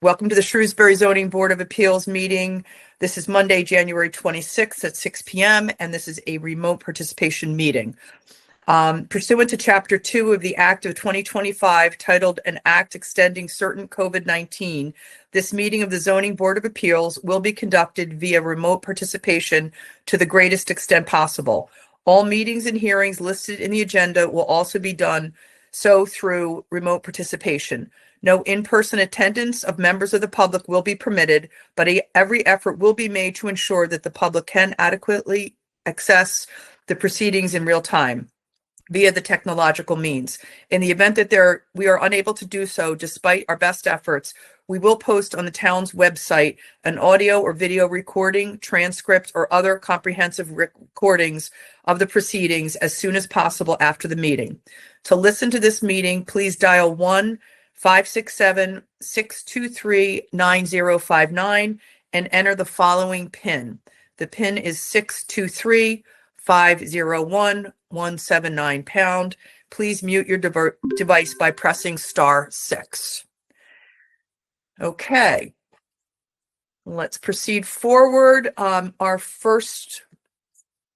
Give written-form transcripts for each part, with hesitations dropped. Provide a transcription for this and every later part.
Welcome to the Shrewsbury Zoning Board of Appeals meeting. This is Monday, January 26th at 6 p.m., and this is a remote participation meeting. Pursuant to Chapter 2 of the Act of 2025, titled An Act Extending Certain COVID-19, this meeting of the Zoning Board of Appeals will be conducted via remote participation to the greatest extent possible. All meetings and hearings listed in the agenda will also be done so through remote participation. No in-person attendance of members of the public will be permitted, but every effort will be made to ensure that the public can adequately access the proceedings in real time via the technological means. In the event that we are unable to do so, despite our best efforts, we will post on the town's website an audio or video recording, transcript, or other comprehensive recordings of the proceedings as soon as possible after the meeting. To listen to this meeting, please dial 1-567-623-9059 and enter the following PIN. The PIN is 623-501-179#. Please mute your device by pressing *6. Okay, let's proceed forward. Our first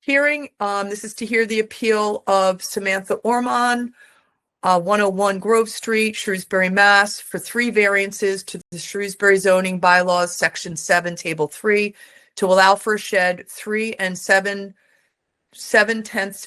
hearing, this is to hear the appeal of Samantha Orman, 101 Grove Street, Shrewsbury, Mass, for 3 variances to the Shrewsbury zoning bylaws, Section 7, Table 3, to allow for a shed 3 7/10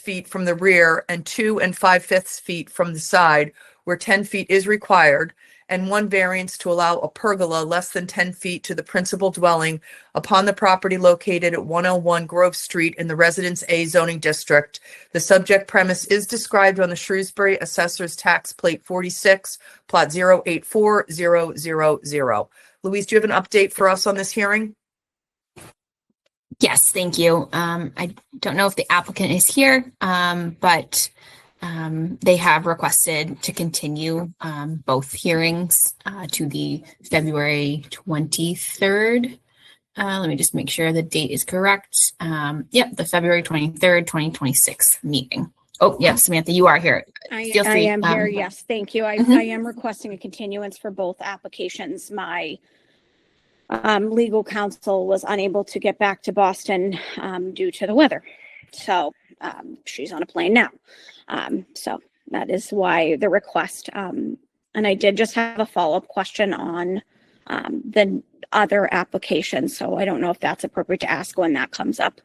feet from the rear and 2 5/5 feet from the side, where 10 feet is required, and 1 variance to allow a pergola less than 10 feet to the principal dwelling upon the property located at 101 Grove Street in the Residence A zoning district. The subject premise is described on the Shrewsbury Assessor's Tax Plate 46, Plot 084000. Louise, do you have an update for us on this hearing? Yes, thank you. I don't know if the applicant is here, but they have requested to continue both hearings to the February 23rd. Let me just make sure the date is correct. Yep, the February 23rd, 2026 meeting. Oh, yeah, Samantha, you are here. I am here, yes, thank you. I am requesting a continuance for both applications. My legal counsel was unable to get back to Boston due to the weather. So she's on a plane now. So that is why the request. And I did just have a follow-up question on the other application. So I don't know if that's appropriate to ask when that comes up.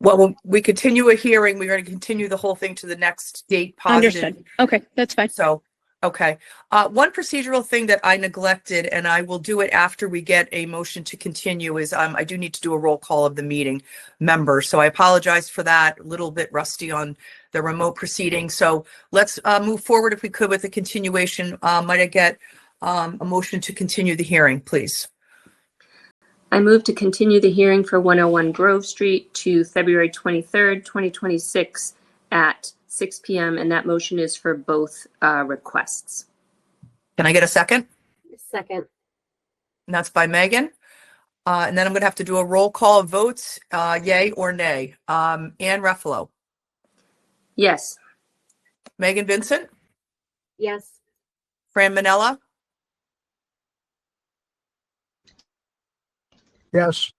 Well, when we continue a hearing, we're going to continue the whole thing to the next date positive. Understood. Okay, that's fine. So, okay. One procedural thing that I neglected, and I will do it after we get a motion to continue, is I do need to do a roll call of the meeting members. So I apologize for that, a little bit rusty on the remote proceeding. So let's move forward if we could with the continuation. Might I get a motion to continue the hearing, please? I move to continue the hearing for 101 Grove Street to February 23rd, 2026 at 6 p.m. and that motion is for both requests. Can I get a second? Second. And that's by Megan. And then I'm going to have to do a roll call of votes, yay or nay. Ann Ruffalo. Yes. Megan Vincent. Yes. Fran Manella. Yes.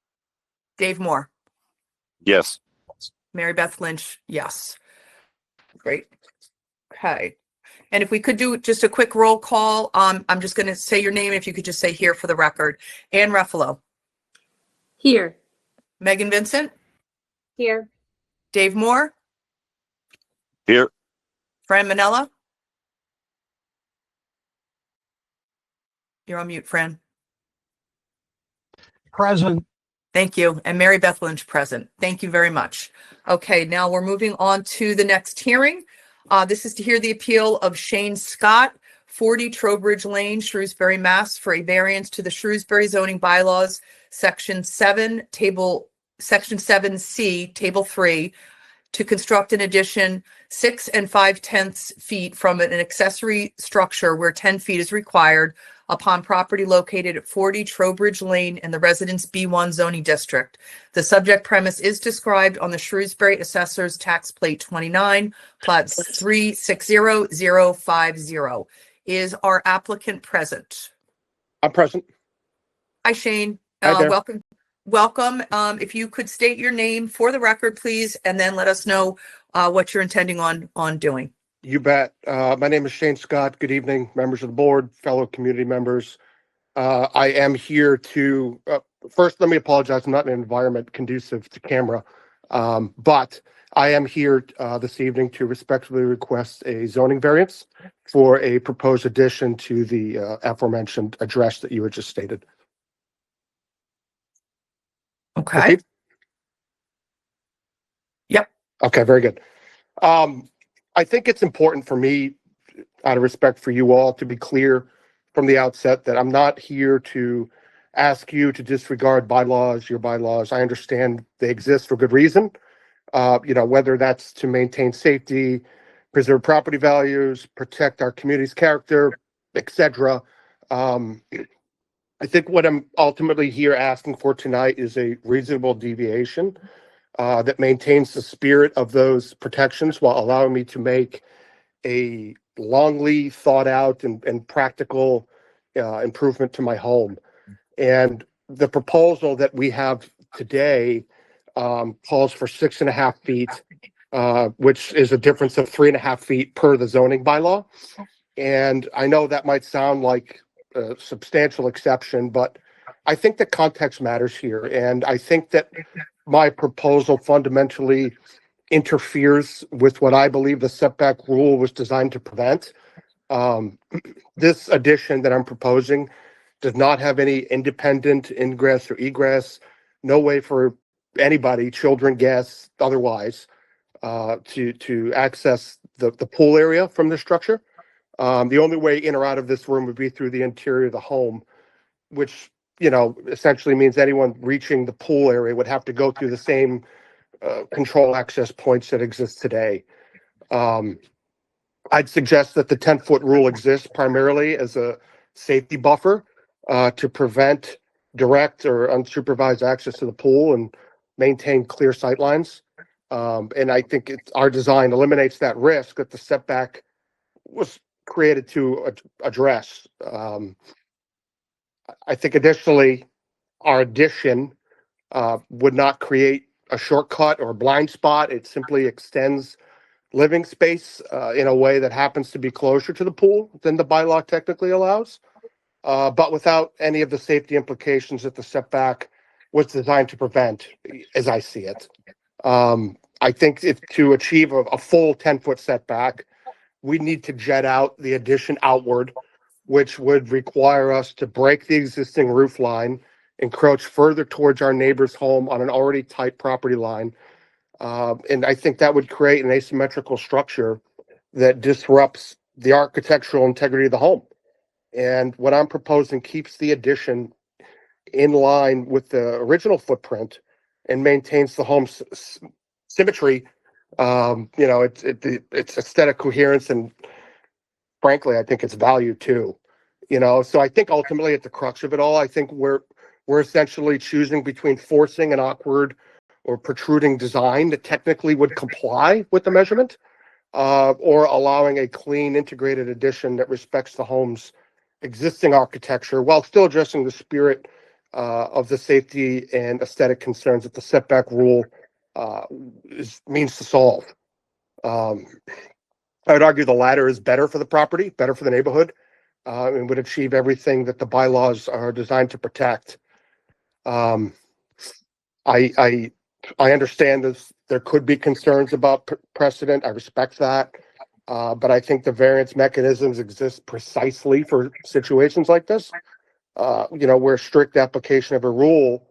Dave Moore. Yes. Mary Beth Lynch. Yes. Great. Okay. And if we could do just a quick roll call, I'm just going to say your name. If you could just say here for the record. Ann Ruffalo. Here. Megan Vincent. Here. Dave Moore. Here. Fran Manella. You're on mute, Fran. Present. Thank you. And Mary Beth Lynch present. Thank you very much. Okay, now we're moving on to the next hearing. This is to hear the appeal of Shane Scott, 40 Trowbridge Lane, Shrewsbury, Mass, for a variance to the Shrewsbury zoning bylaws, Section 7C, Table 3, to construct an addition 6 5/10 feet from an accessory structure where 10 feet is required upon property located at 40 Trowbridge Lane in the Residence B1 zoning district. The subject premise is described on the Shrewsbury Assessor's Tax Plate 29, Plot 360050. Is our applicant present? I'm present. Hi, Shane. Hi there. Welcome. Welcome. If you could state your name for the record, please, and then let us know what you're intending on doing. You bet. My name is Shane Scott. Good evening, members of the board, fellow community members. I am here to, first, let me apologize. I'm not in an environment conducive to camera, but I am here this evening to respectfully request a zoning variance for a proposed addition to the aforementioned address that you had just stated. Okay. Proceed? Yep. Okay, very good. I think it's important for me, out of respect for you all, to be clear from the outset that I'm not here to ask you to disregard bylaws, your bylaws. I understand they exist for good reason. Whether that's to maintain safety, preserve property values, protect our community's character, etc. I think what I'm ultimately here asking for tonight is a reasonable deviation that maintains the spirit of those protections while allowing me to make a longly thought out and practical improvement to my home. And the proposal that we have today calls for 6.5 feet, which is a difference of 3.5 feet per the zoning bylaw. And I know that might sound like a substantial exception, but I think that context matters here. And I think that my proposal fundamentally interferes with what I believe the setback rule was designed to prevent. This addition that I'm proposing does not have any independent ingress or egress, no way for anybody, children, guests, otherwise, to access the pool area from the structure. The only way in or out of this room would be through the interior of the home, which, essentially means anyone reaching the pool area would have to go through the same control access points that exist today. I'd suggest that the 10-foot rule exists primarily as a safety buffer to prevent direct or unsupervised access to the pool and maintain clear sight lines. And I think our design eliminates that risk that the setback was created to address. I think additionally, our addition would not create a shortcut or a blind spot. It simply extends living space in a way that happens to be closer to the pool than the bylaw technically allows, but without any of the safety implications that the setback was designed to prevent, as I see it. I think if to achieve a full 10-foot setback, we need to jet out the addition outward, which would require us to break the existing roof line, encroach further towards our neighbor's home on an already tight property line. And I think that would create an asymmetrical structure that disrupts the architectural integrity of the home. And what I'm proposing keeps the addition in line with the original footprint and maintains the home's symmetry. It's aesthetic coherence, and frankly, I think it's value too. So I think ultimately at the crux of it all, I think we're essentially choosing between forcing an awkward or protruding design that technically would comply with the measurement, or allowing a clean integrated addition that respects the home's existing architecture while still addressing the spirit of the safety and aesthetic concerns that the setback rule means to solve. I would argue the latter is better for the property, better for the neighborhood, and would achieve everything that the bylaws are designed to protect. I understand that there could be concerns about precedent. I respect that. But I think the variance mechanisms exist precisely for situations like this, where strict application of a rule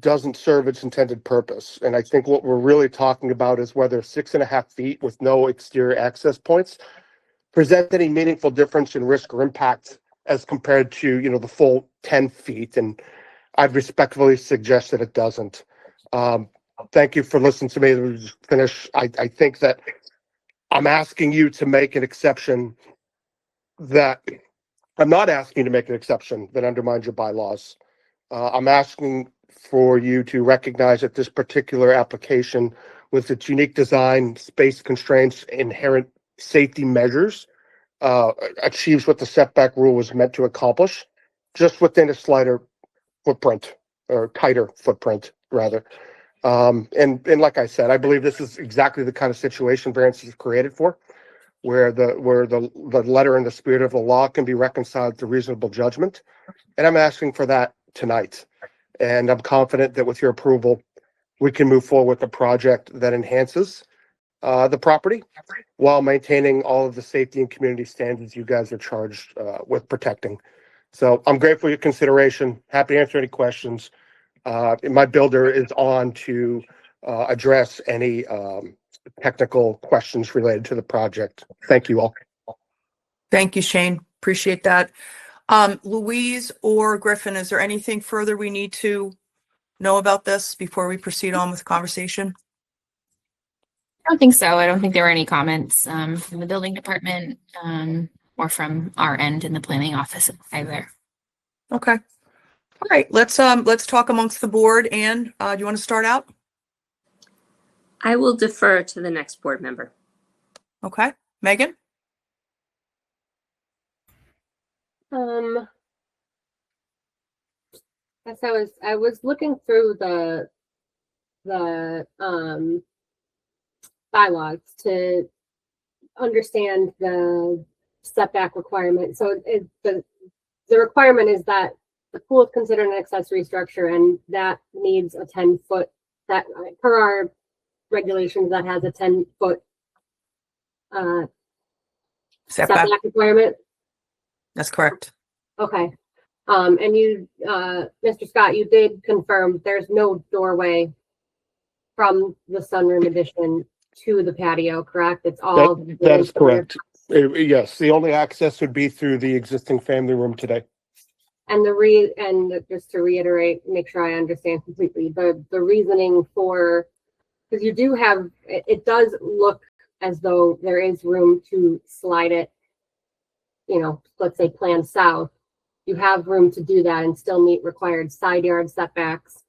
doesn't serve its intended purpose. And I think what we're really talking about is whether 6.5 feet with no exterior access points present any meaningful difference in risk or impact as compared to, the full 10 feet. And I'd respectfully suggest that it doesn't. Thank you for listening to me. Let me just finish. I think that I'm asking you to make an exception that I'm not asking you to make an exception that undermines your bylaws. I'm asking for you to recognize that this particular application, with its unique design, space constraints, inherent safety measures, achieves what the setback rule was meant to accomplish, just within a slighter footprint, or tighter footprint rather. And like I said, I believe this is exactly the kind of situation variance is created for, where the letter and the spirit of the law can be reconciled to reasonable judgment. And I'm asking for that tonight. And I'm confident that with your approval, we can move forward with a project that enhances the property while maintaining all of the safety and community standards you guys are charged with protecting. So I'm grateful for your consideration. Happy to answer any questions. My builder is on to address any technical questions related to the project. Thank you all. Thank you, Shane. Appreciate that. Louise or Griffin, is there anything further we need to know about this before we proceed on with conversation? I don't think so. I don't think there were any comments from the building department or from our end in the planning office either. Okay. All right. Let's talk amongst the board. Anne, do you want to start out? I will defer to the next board member. Okay. Megan? As I was looking through the bylaws to understand the setback requirement. So the requirement is that the pool is considered an accessory structure, and that needs a 10-foot, that per our regulations, that has a 10-foot setback requirement. That's correct. Okay. And you, Mr. Scott, you did confirm there's no doorway from the sunroom addition to the patio, correct? It's all. That is correct. Yes, the only access would be through the existing family room today. And and just to reiterate, make sure I understand completely, the reasoning for, because you do have, it does look as though there is room to slide it, you know, let's say plan south. You have room to do that and still meet required side yard setbacks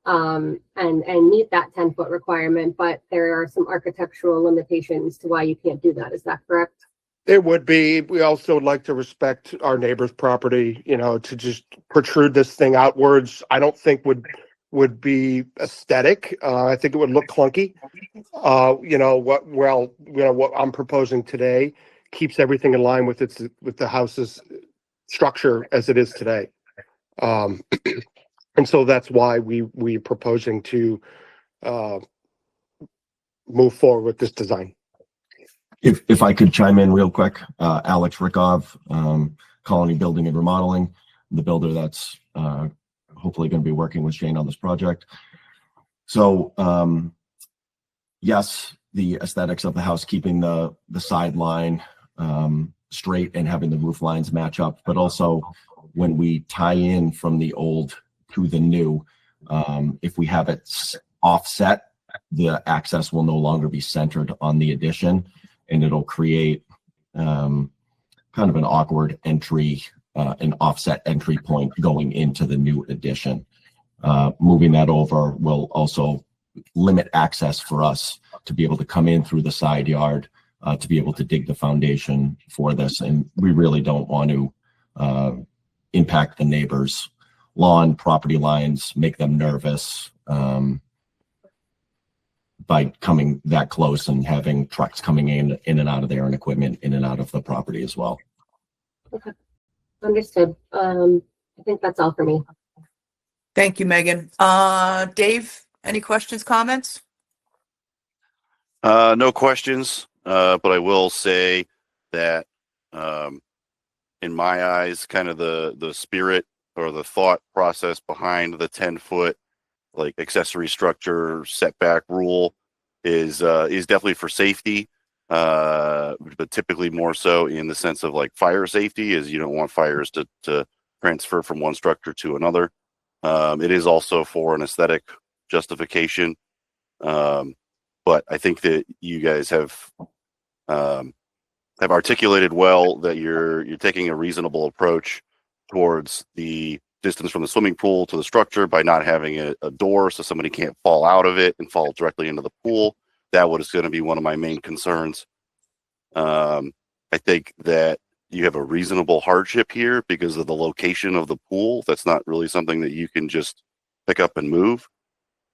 and meet that 10-foot requirement, but there are some architectural limitations to why you can't do that. Is that correct? It would be. We also would like to respect our neighbor's property, you know, to just protrude this thing outwards, I don't think would be aesthetic. I think it would look clunky. What I'm proposing today keeps everything in line with the house's structure as it is today. And so that's why we're proposing to move forward with this design. If I could chime in real quick, Alex Rikov, Colony Building and Remodeling, the builder that's hopefully going to be working with Shane on this project. So yes, the aesthetics of the house, keeping the sideline straight and having the roof lines match up, but also when we tie in from the old to the new, if we have it offset, the access will no longer be centered on the addition, and it'll create kind of an awkward entry, an offset entry point going into the new addition. Moving that over will also limit access for us to be able to come in through the side yard, to be able to dig the foundation for this. And we really don't want to impact the neighbors' lawn, property lines, make them nervous by coming that close and having trucks coming in and out of there and equipment in and out of the property as well. Okay, understood. I think that's all for me. Thank you, Megan. Dave, any questions, comments? No questions, but I will say that in my eyes, kind of the spirit or the thought process behind the 10-foot like accessory structure setback rule is definitely for safety, but typically more so in the sense of like fire safety, is you don't want fires to transfer from one structure to another. It is also for an aesthetic justification, but I think that you guys have articulated well that you're taking a reasonable approach towards the distance from the swimming pool to the structure by not having a door so somebody can't fall out of it and fall directly into the pool. That was going to be one of my main concerns. I think that you have a reasonable hardship here because of the location of the pool. That's not really something that you can just pick up and move,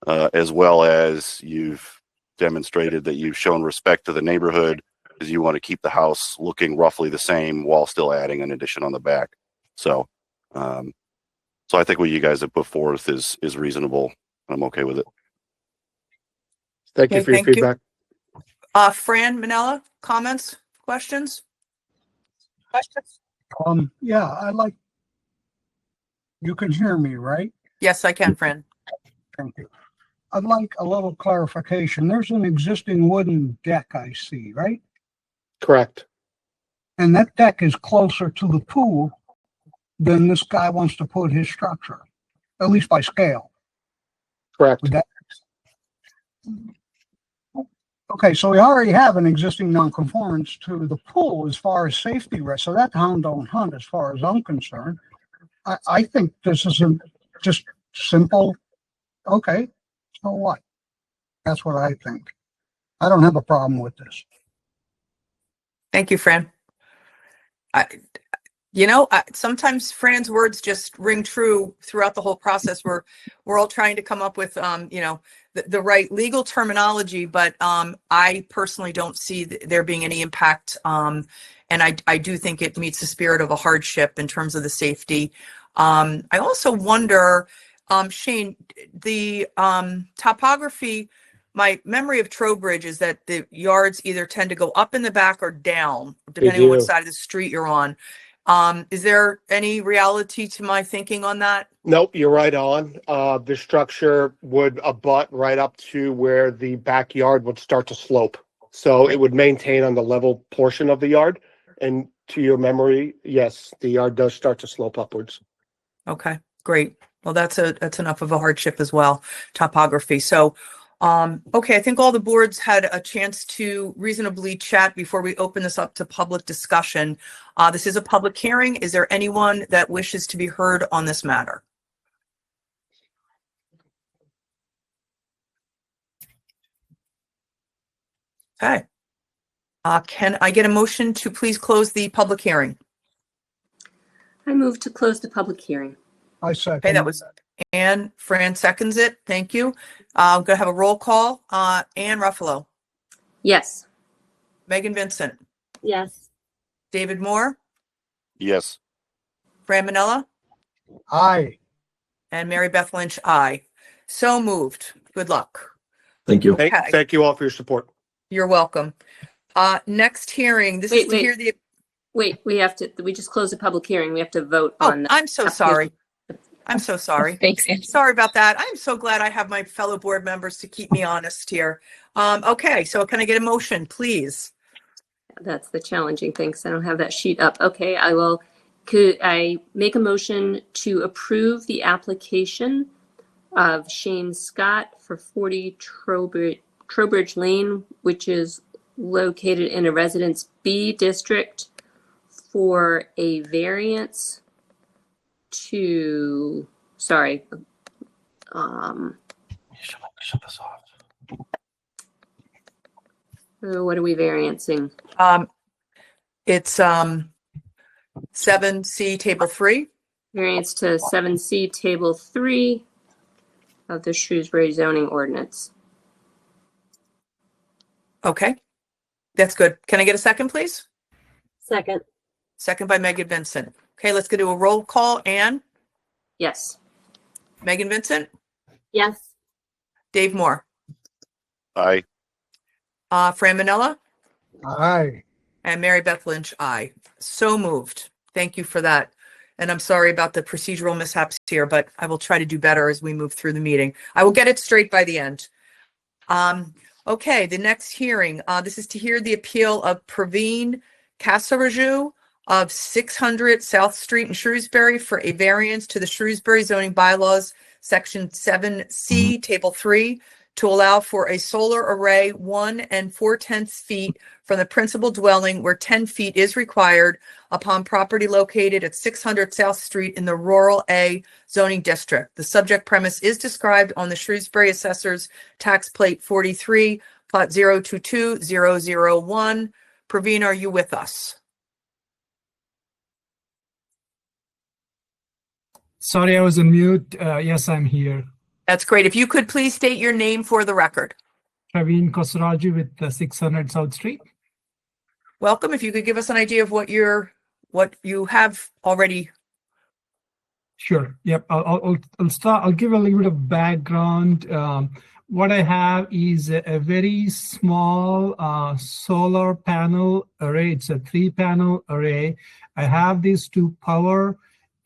as well as you've demonstrated that you've shown respect to the neighborhood because you want to keep the house looking roughly the same while still adding an addition on the back. So, so I think what you guys have put forth is reasonable. I'm okay with it. Thank you Okay, for your thank you. feedback. Fran Manella, comments, questions? Yeah, you can hear me, right? Yes, I can, Fran. Thank you. I'd like a little clarification. There's an existing wooden deck I see, right? Correct. And that deck is closer to the pool than this guy wants to put his structure, at least by scale. Correct. Would that? Okay, so we already have an existing nonconformance to the pool as far as safety risk. So that hound don't hunt as far as I'm concerned. I think this is just simple. Okay, so what? That's what I think. I don't have a problem with this. Thank you, Fran. Sometimes Fran's words just ring true throughout the whole process. We're all trying to come up with, the right legal terminology, but I personally don't see there being any impact. And I do think it meets the spirit of a hardship in terms of the safety. I also wonder, Shane, the topography, my memory of Trowbridge is that the yards either tend to go up in the back or down, depending on which do. side of the street you're on. Is there any reality to my thinking on that? Nope, you're right on. The structure would abut right up to where the backyard would start to slope. So it would maintain on the level portion of the yard. And to your memory, yes, the yard does start to slope upwards. Okay, great. Well, that's enough of a hardship as well, topography. So, okay, I think all the boards had a chance to reasonably chat before we open this up to public discussion. This is a public hearing. Is there anyone that wishes to be heard on this matter? Okay. Can I get a motion to please close the public hearing? I move to close the public hearing. I second. Okay, that was Anne. Fran seconds it. Thank you. I'm going to have a roll call. Anne Ruffalo, Yes. Megan Vincent, Yes. David Moore, Yes. Fran Manella, Aye. and Mary Beth Lynch, aye. So moved. Good luck. Thank you. Okay. Thank you all for your support. You're welcome. Next hearing, this is to hear the, Wait, we just closed the public hearing. We have to vote oh, on that. I'm so sorry. I'm so sorry. Thanks, Anne. Sorry about that. I'm so glad I have my fellow board members to keep me honest here. Okay, so can I get a motion, please? That's the challenging thing, because I don't have that sheet up. Okay, could I make a motion to approve the application of Shane Scott for 40 Trowbridge Lane, which is located in a Residence B district, for a variance to, sorry, Shut this off. what are we variancing? It's 7C table 3. Variance to 7C Table 3 of the Shrewsbury zoning ordinance. Okay, that's good. Can I get a second, please? Second. Second by Megan Vincent. Okay, let's go to a roll call. Anne, Yes. Megan Vincent, Yes. Dave Moore, Aye. Fran Manella, Aye. and Mary Beth Lynch, aye. So moved. Thank you for that. And I'm sorry about the procedural mishaps here, but I will try to do better as we move through the meeting. I will get it straight by the end. Okay, the next hearing, this is to hear the appeal of Praveen Kasaraju of 600 South Street in Shrewsbury for a variance to the Shrewsbury zoning bylaws, section 7C, table 3, to allow for a solar array 1 4/10 feet from the principal dwelling where 10 feet is required upon property located at 600 South Street in the Rural A zoning district. The subject premise is described on the Shrewsbury Assessor's Tax Plate 43, plot 022001. Praveen, are you with us? Sorry, I was on mute. Yes, I'm here. That's great. If you could please state your name for the record. Praveen Kosaraju with 600 South Street. Welcome. If you could give us an idea of what you have already. Sure. Yep. I'll start. I'll give a little bit of background. What I have is a very small solar panel array. It's a 3-panel array. I have these to power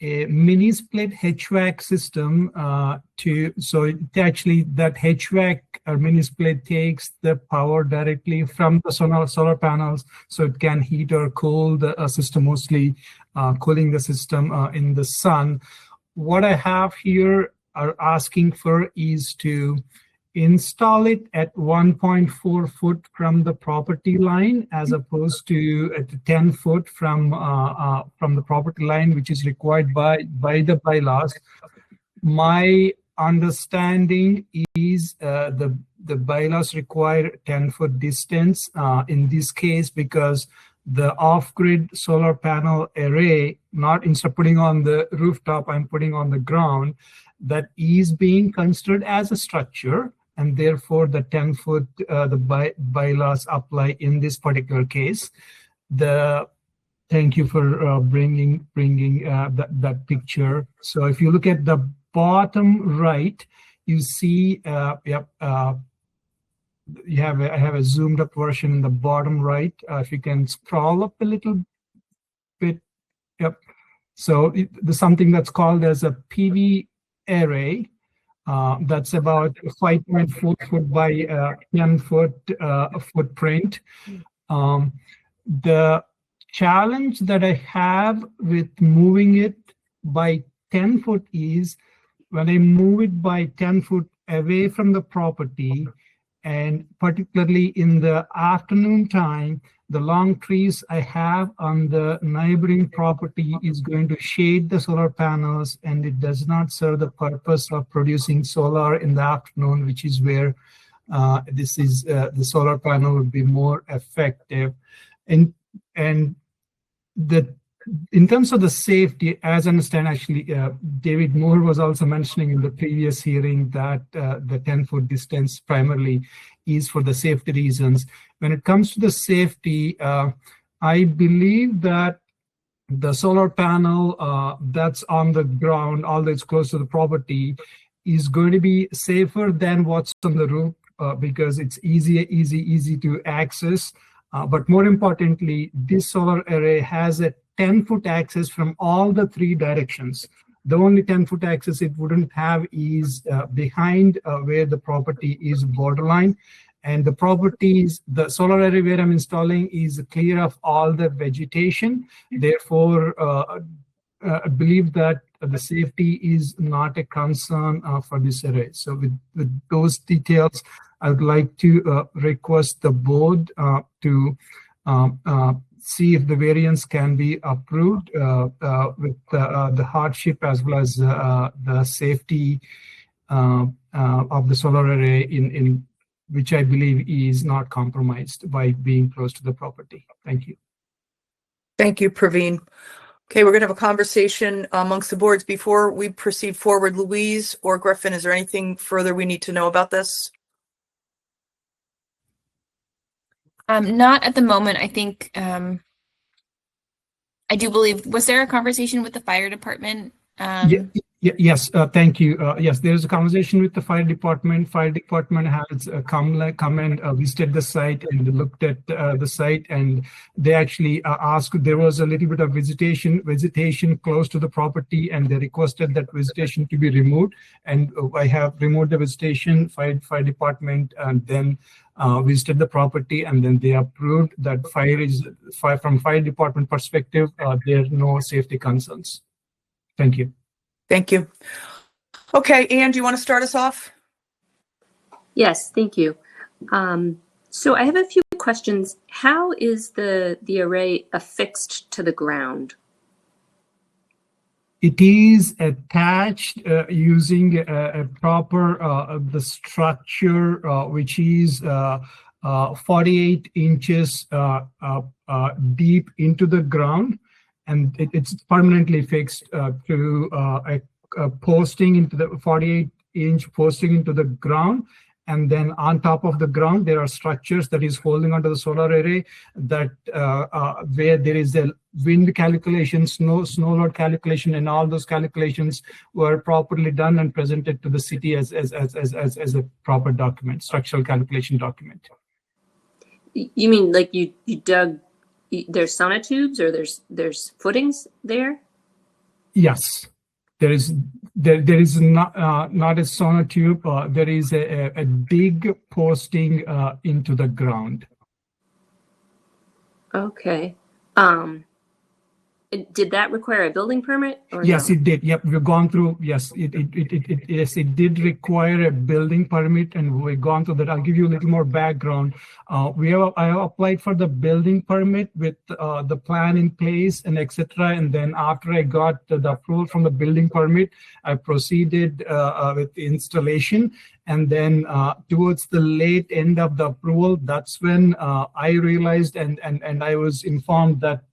a mini split HVAC system so actually that HVAC or mini split takes the power directly from the solar panels, so it can heat or cool the system, mostly cooling the system in the sun. What I have here are asking for is to install it at 1.4 foot from the property line, as opposed to at 10 foot from the property line, which is required by the bylaws. My understanding is the bylaws require 10-foot distance in this case, because the off-grid solar panel array, not instead of putting on the rooftop, I'm putting on the ground, that is being considered as a structure, and therefore the 10-foot bylaws apply in this particular case. Thank you for bringing that picture. So if you look at the bottom right, you see I have a zoomed up version in the bottom right. If you can scroll up a little bit, yep. So there's something that's called as a PV array. That's about 5.4 foot by 10 foot footprint. The challenge that I have with moving it by 10 foot is when I move it by 10 foot away from the property, and particularly in the afternoon time, the long trees I have on the neighboring property is going to shade the solar panels, and it does not serve the purpose of producing solar in the afternoon, which is where the solar panel would be more effective. And in terms of the safety, as I understand, actually, David Moore was also mentioning in the previous hearing that the 10-foot distance primarily is for the safety reasons. When it comes to the safety, I believe that the solar panel that's on the ground, although it's close to the property, is going to be safer than what's on the roof because it's easy to access. But more importantly, this solar array has a 10-foot access from all the 3 directions. The only 10-foot access it wouldn't have is behind where the property is borderline. And the solar array where I'm installing is clear of all the vegetation. Therefore, I believe that the safety is not a concern for this array. So with those details, I would like to request the board to see if the variance can be approved with the hardship as well as the safety of the solar array in which I believe is not compromised by being close to the property. Thank you. Thank you, Praveen. Okay, we're going to have a conversation amongst the boards. Before we proceed forward, Louise or Griffin, is there anything further we need to know about this? Not at the moment. I think I do believe, was there a conversation with the fire department? Yes, thank you. Yes, there's a conversation with the fire department. Fire department has come and visited the site and looked at the site, and they actually asked. There was a little bit of vegetation close to the property, and they requested that vegetation to be removed. And I have removed the vegetation. Fire department and then visited the property, and then they approved that from fire department perspective. There are no safety concerns. Thank you. Thank you. Okay, Anne, do you want to start us off? Yes, thank you. So I have a few questions. How is the array affixed to the ground? It is attached using a proper the structure, which is 48 inches deep into the ground. And it's permanently fixed to a posting into the 48-inch posting into the ground. And then on top of the ground, there are structures that is holding onto the solar array that where there is a wind calculation, snow load calculation, and all those calculations were properly done and presented to the city as a proper document, structural calculation document. You mean like you dug, there's sonotubes or there's footings there? Yes. There is not a sonotube. There is a big posting into the ground. Okay. Did that require a building permit? Or Yes, no? it did. Yep, we've gone through. Yes, it did require a building permit, and we've gone through that. I'll give you a little more background. I have applied for the building permit with the plan in place and etc. And then after I got the approval from the building permit, I proceeded with the installation. And then towards the late end of the approval, that's when I realized and I was informed that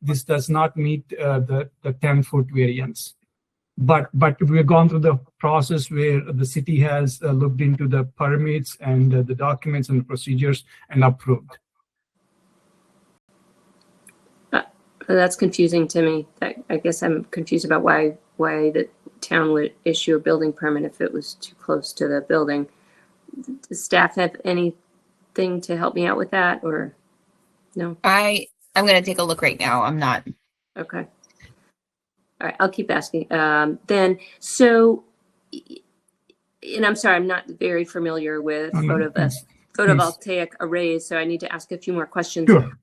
this does not meet the 10-foot variance. But we've gone through the process where the city has looked into the permits and the documents and the procedures and approved. That's confusing to me. I guess I'm confused about why the town would issue a building permit if it was too close to the building. Does staff have anything to help me out with that, or no? I'm going to take a look right now. I'm not. Okay. All right, I'll keep asking. Then, so, and I'm sorry, I'm not very familiar with photovoltaic arrays, so I need to ask a few more questions. Sure.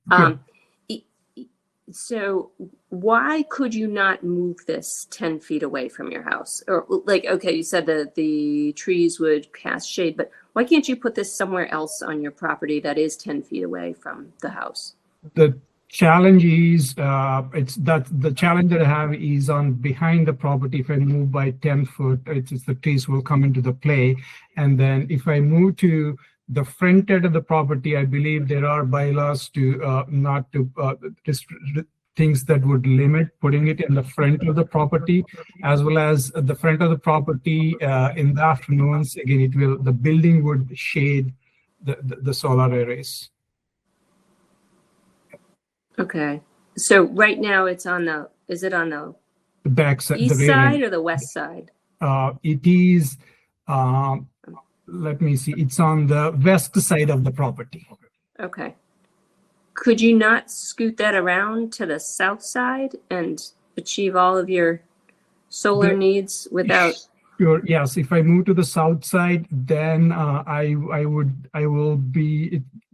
So why could you not move this 10 feet away from your house? Or like, okay, you said that the trees would cast shade, but why can't you put this somewhere else on your property that is 10 feet away from the house? The challenge is, the challenge that I have is on behind the property. If I move by 10 foot, it's the trees will come into the play. And then if I move to the front end of the property, I believe there are bylaws to not to things that would limit putting it in the front of the property, as well as the front of the property in the afternoons. Again, the building would shade the solar arrays. Okay. So right now it's is it on the back side, east side or the west side? It is, let me see, it's on the west side of the property. Okay. Could you not scoot that around to the south side and achieve all of your solar needs without? Sure. Yes. If I move to the south side, then I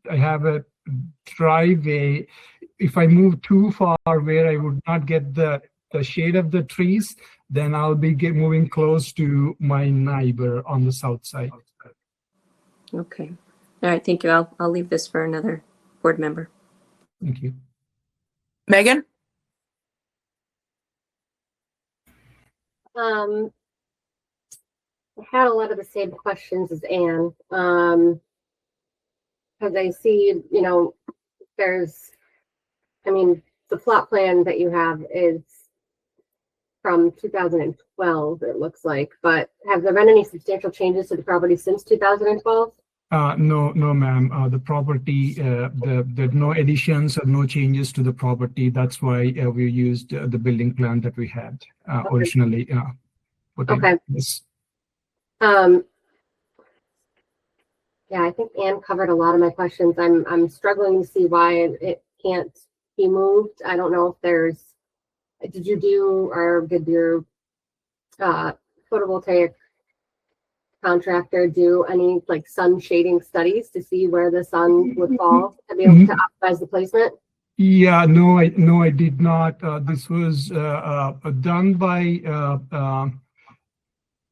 have a driveway. If I move too far where I would not get the shade of the trees, then I'll be moving close to my neighbor on the south side. Okay. All right. Thank you. I'll leave this for another board member. Thank you. Megan? I had a lot of the same questions as Anne. Because I see, the plot plan that you have is from 2012, it looks like, but have there been any substantial changes to the property since 2012? No, ma'am. The property, there are no additions or no changes to the property. That's why we used the building plan that we had originally. Okay. Yes. Yeah, I think Anne covered a lot of my questions. I'm struggling to see why it can't be moved. I don't know if did your photovoltaic contractor do any sun shading studies to see where the sun would fall to be able to optimize the placement? Yeah, no, I did not. This was done by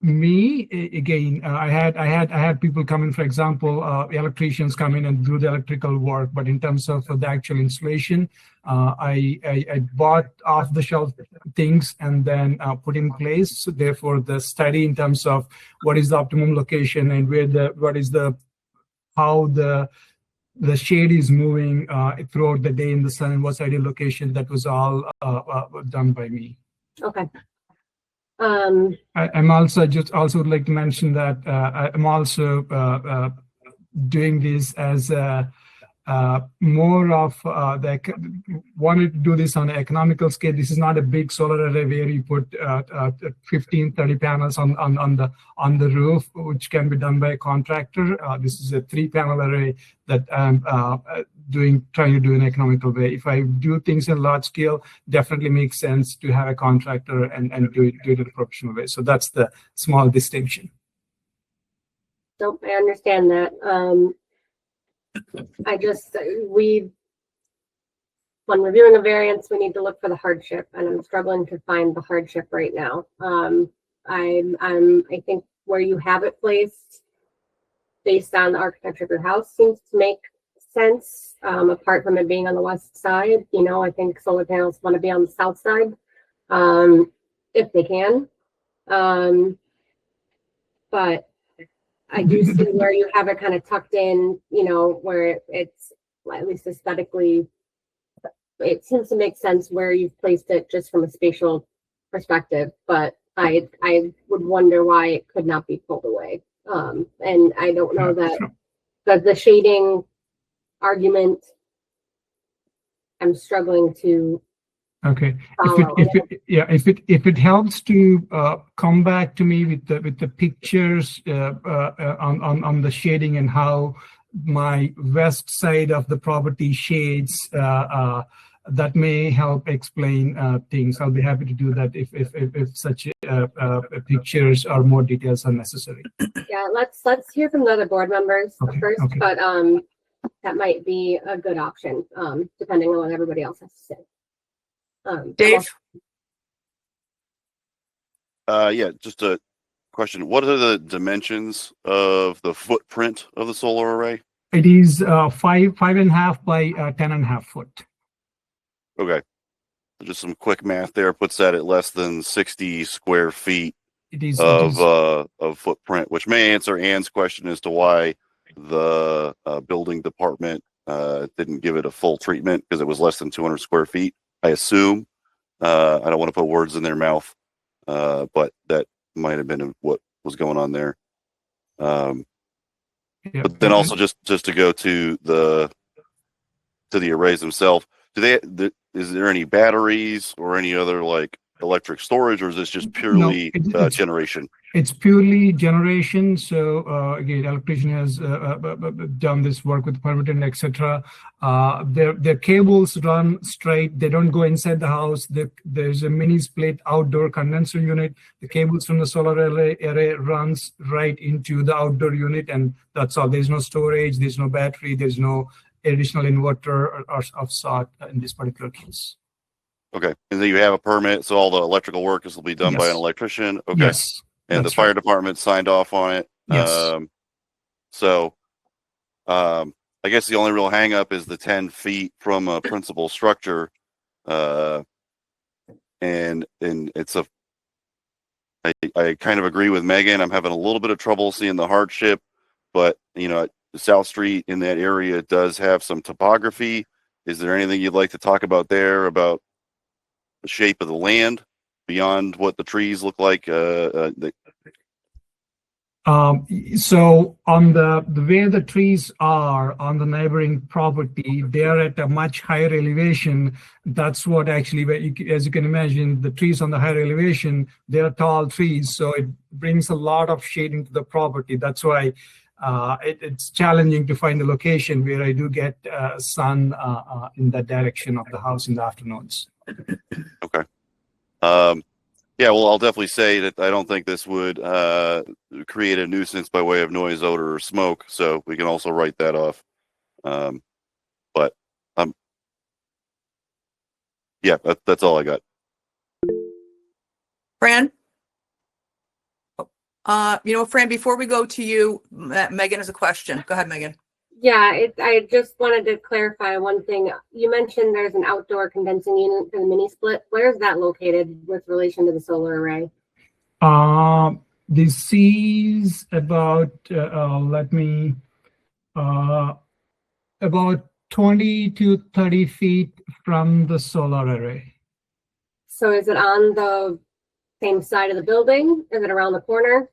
me. Again, I had people come in, for example, electricians come in and do the electrical work, but in terms of the actual installation, I bought off-the-shelf things and then put in place. So therefore, the study in terms of what is the optimum location and how the shade is moving throughout the day in the sun, and what's the ideal location, that was all done by me. Okay. Okay. All right. Thank you. Thank you. Megan? Um, I had a lot of the same questions as Anne. Because I see, Okay. I'm also would like to mention that I'm also doing this as more of wanted to do this on an economical scale. This is not a big solar array where you put 15, 30 panels on the roof, which can be done by a contractor. This is a 3-panel array that I'm trying to do in an economical way. If I do things in large scale, definitely makes sense to have a contractor and do it in a professional way. So that's the small distinction. So I understand that. When reviewing a variance, we need to look for the hardship, and I'm struggling to find the hardship right now. I think where you have it placed, based on the architecture of your house, seems to make sense. Apart from it being on the west side, I think solar panels want to be on the south side, if they can. But I do see where you have it kind of tucked in, where it's, at least aesthetically, it seems to make sense where you've placed it just from a spatial perspective. But I would wonder why it could not be pulled away. And I don't know that the shading argument, I'm struggling to. Okay. If it helps to come back to me with the pictures on the shading and how my west side of the property shades, that may help explain things. I'll be happy to do that if such pictures or more details are necessary. Yeah, let's hear from the other board members first. Okay. But that might be a good option, depending on what everybody else has to say. Dave? Yeah, just a question. What are the dimensions of the footprint of the solar array? It is 5.5 by 10.5 foot. Okay. Just some quick math there puts that at less than 60 square feet of footprint, which may answer Ann's question as to why the building department didn't give it a full treatment, because it was less than 200 square feet. I assume. I don't want to put words in their mouth, but that might have been what was going on there. But then also just to go to the arrays themselves, is there any batteries or any other like electric storage, or is this just purely generation? It's purely generation. So again, electrician has done this work with permit and etc. Their cables run straight. They don't go inside the house. There's a mini split outdoor condenser unit. The cables from the solar array runs right into the outdoor unit, and that's all. There's no storage. There's no battery. There's no additional inverter or of sort in this particular case. Okay, and then you have a permit, so all the electrical work will be done by an electrician. Okay. Yes. And the fire department signed off on it. Yes. I guess the only real hang up is the 10 feet from a principal structure. And it's I kind of agree with Megan. I'm having a little bit of trouble seeing the hardship, but South Street in that area does have some topography. Is there anything you'd like to talk about there about the shape of the land beyond what the trees look like? So on the way the trees are on the neighboring property, they are at a much higher elevation. That's what actually, as you can imagine, the trees on the higher elevation, they are tall trees, so it brings a lot of shading to the property. That's why it's challenging to find a location where I do get sun in that direction of the house in the afternoons. Okay. Yeah, well, I'll definitely say that I don't think this would create a nuisance by way of noise, odor, or smoke. So we can also write that off. Yeah, that's all I got. Fran? Fran, before we go to you, Megan has a question. Go ahead, Megan. Yeah, I just wanted to clarify one thing. You mentioned there's an outdoor condensing unit for the mini split. Where is that located with relation to the solar array? This is about about 20 to 30 feet from the solar array. So is it on the same side of the building? Is it around the corner?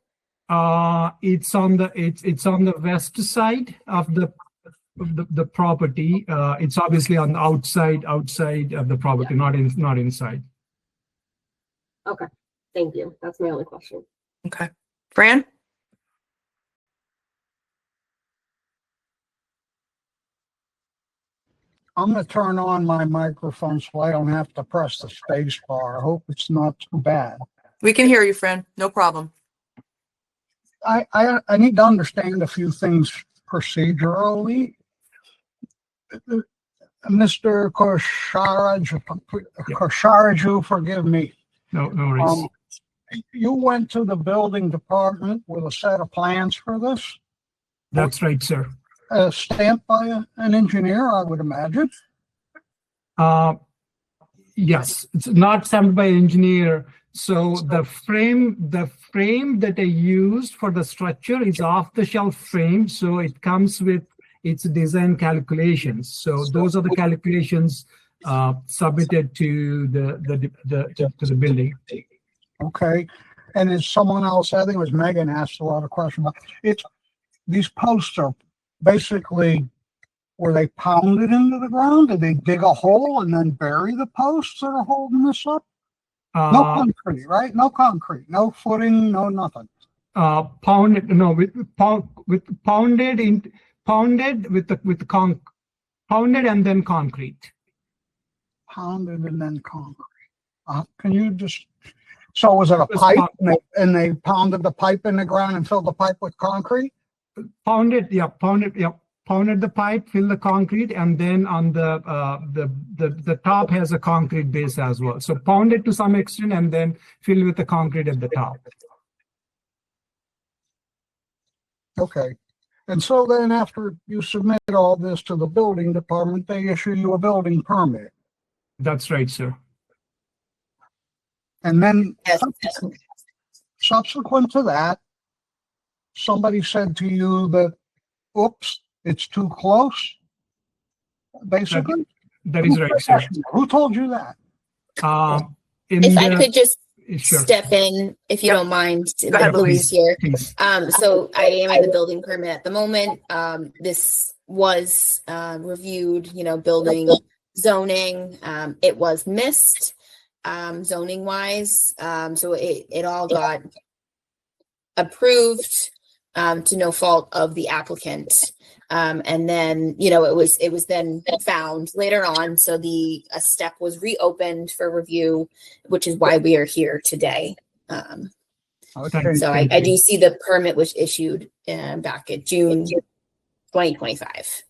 It's on the west side of the property. It's obviously on the outside of the property, not inside. Okay, thank you. That's my only question. Okay. Fran? I'm gonna turn on my microphone so I don't have to press the space bar. I hope it's not too bad. We can hear you, Fran. No problem. I need to understand a few things procedurally. Mr. Korsharaju, forgive me. No worries. You went to the building department with a set of plans for this, That's right, sir. stamped by an engineer, I would imagine. Yes, it's not stamped by engineer. So the frame that I used for the structure is off-the-shelf frame. So it comes with its design calculations. So those are the calculations submitted to the building. Okay. And as someone else, I think it was Megan, asked a lot of questions. These posts are basically, were they pounded into the ground? Did they dig a hole and then bury the posts that are holding this up? No concrete, right? No concrete, no footing, no nothing. Pounded with pounded and then concrete. Pounded and then concrete. Can you just, so was it a pipe and they pounded the pipe in the ground and filled the pipe with concrete? Pounded the pipe, fill the concrete, and then on the top has a concrete base as well. So pound it to some extent and then fill with the concrete at the top. Okay. And so then after you submit all this to the building department, they issue you a building permit. That's right, sir. And then subsequent to that, somebody said to you that, oops, it's too close, basically? That is right, sir. Who told you that? If I could just Sure. step in, if you don't mind, Go ahead, Louise here. Please. So I am at the building permit at the moment. This was reviewed, building zoning. It was missed zoning wise. So it all got approved to no fault of the applicant. And then, it was then found later on. So a step was reopened for review, which is why we are here today. Okay. So I do see the permit was issued back in June 2025.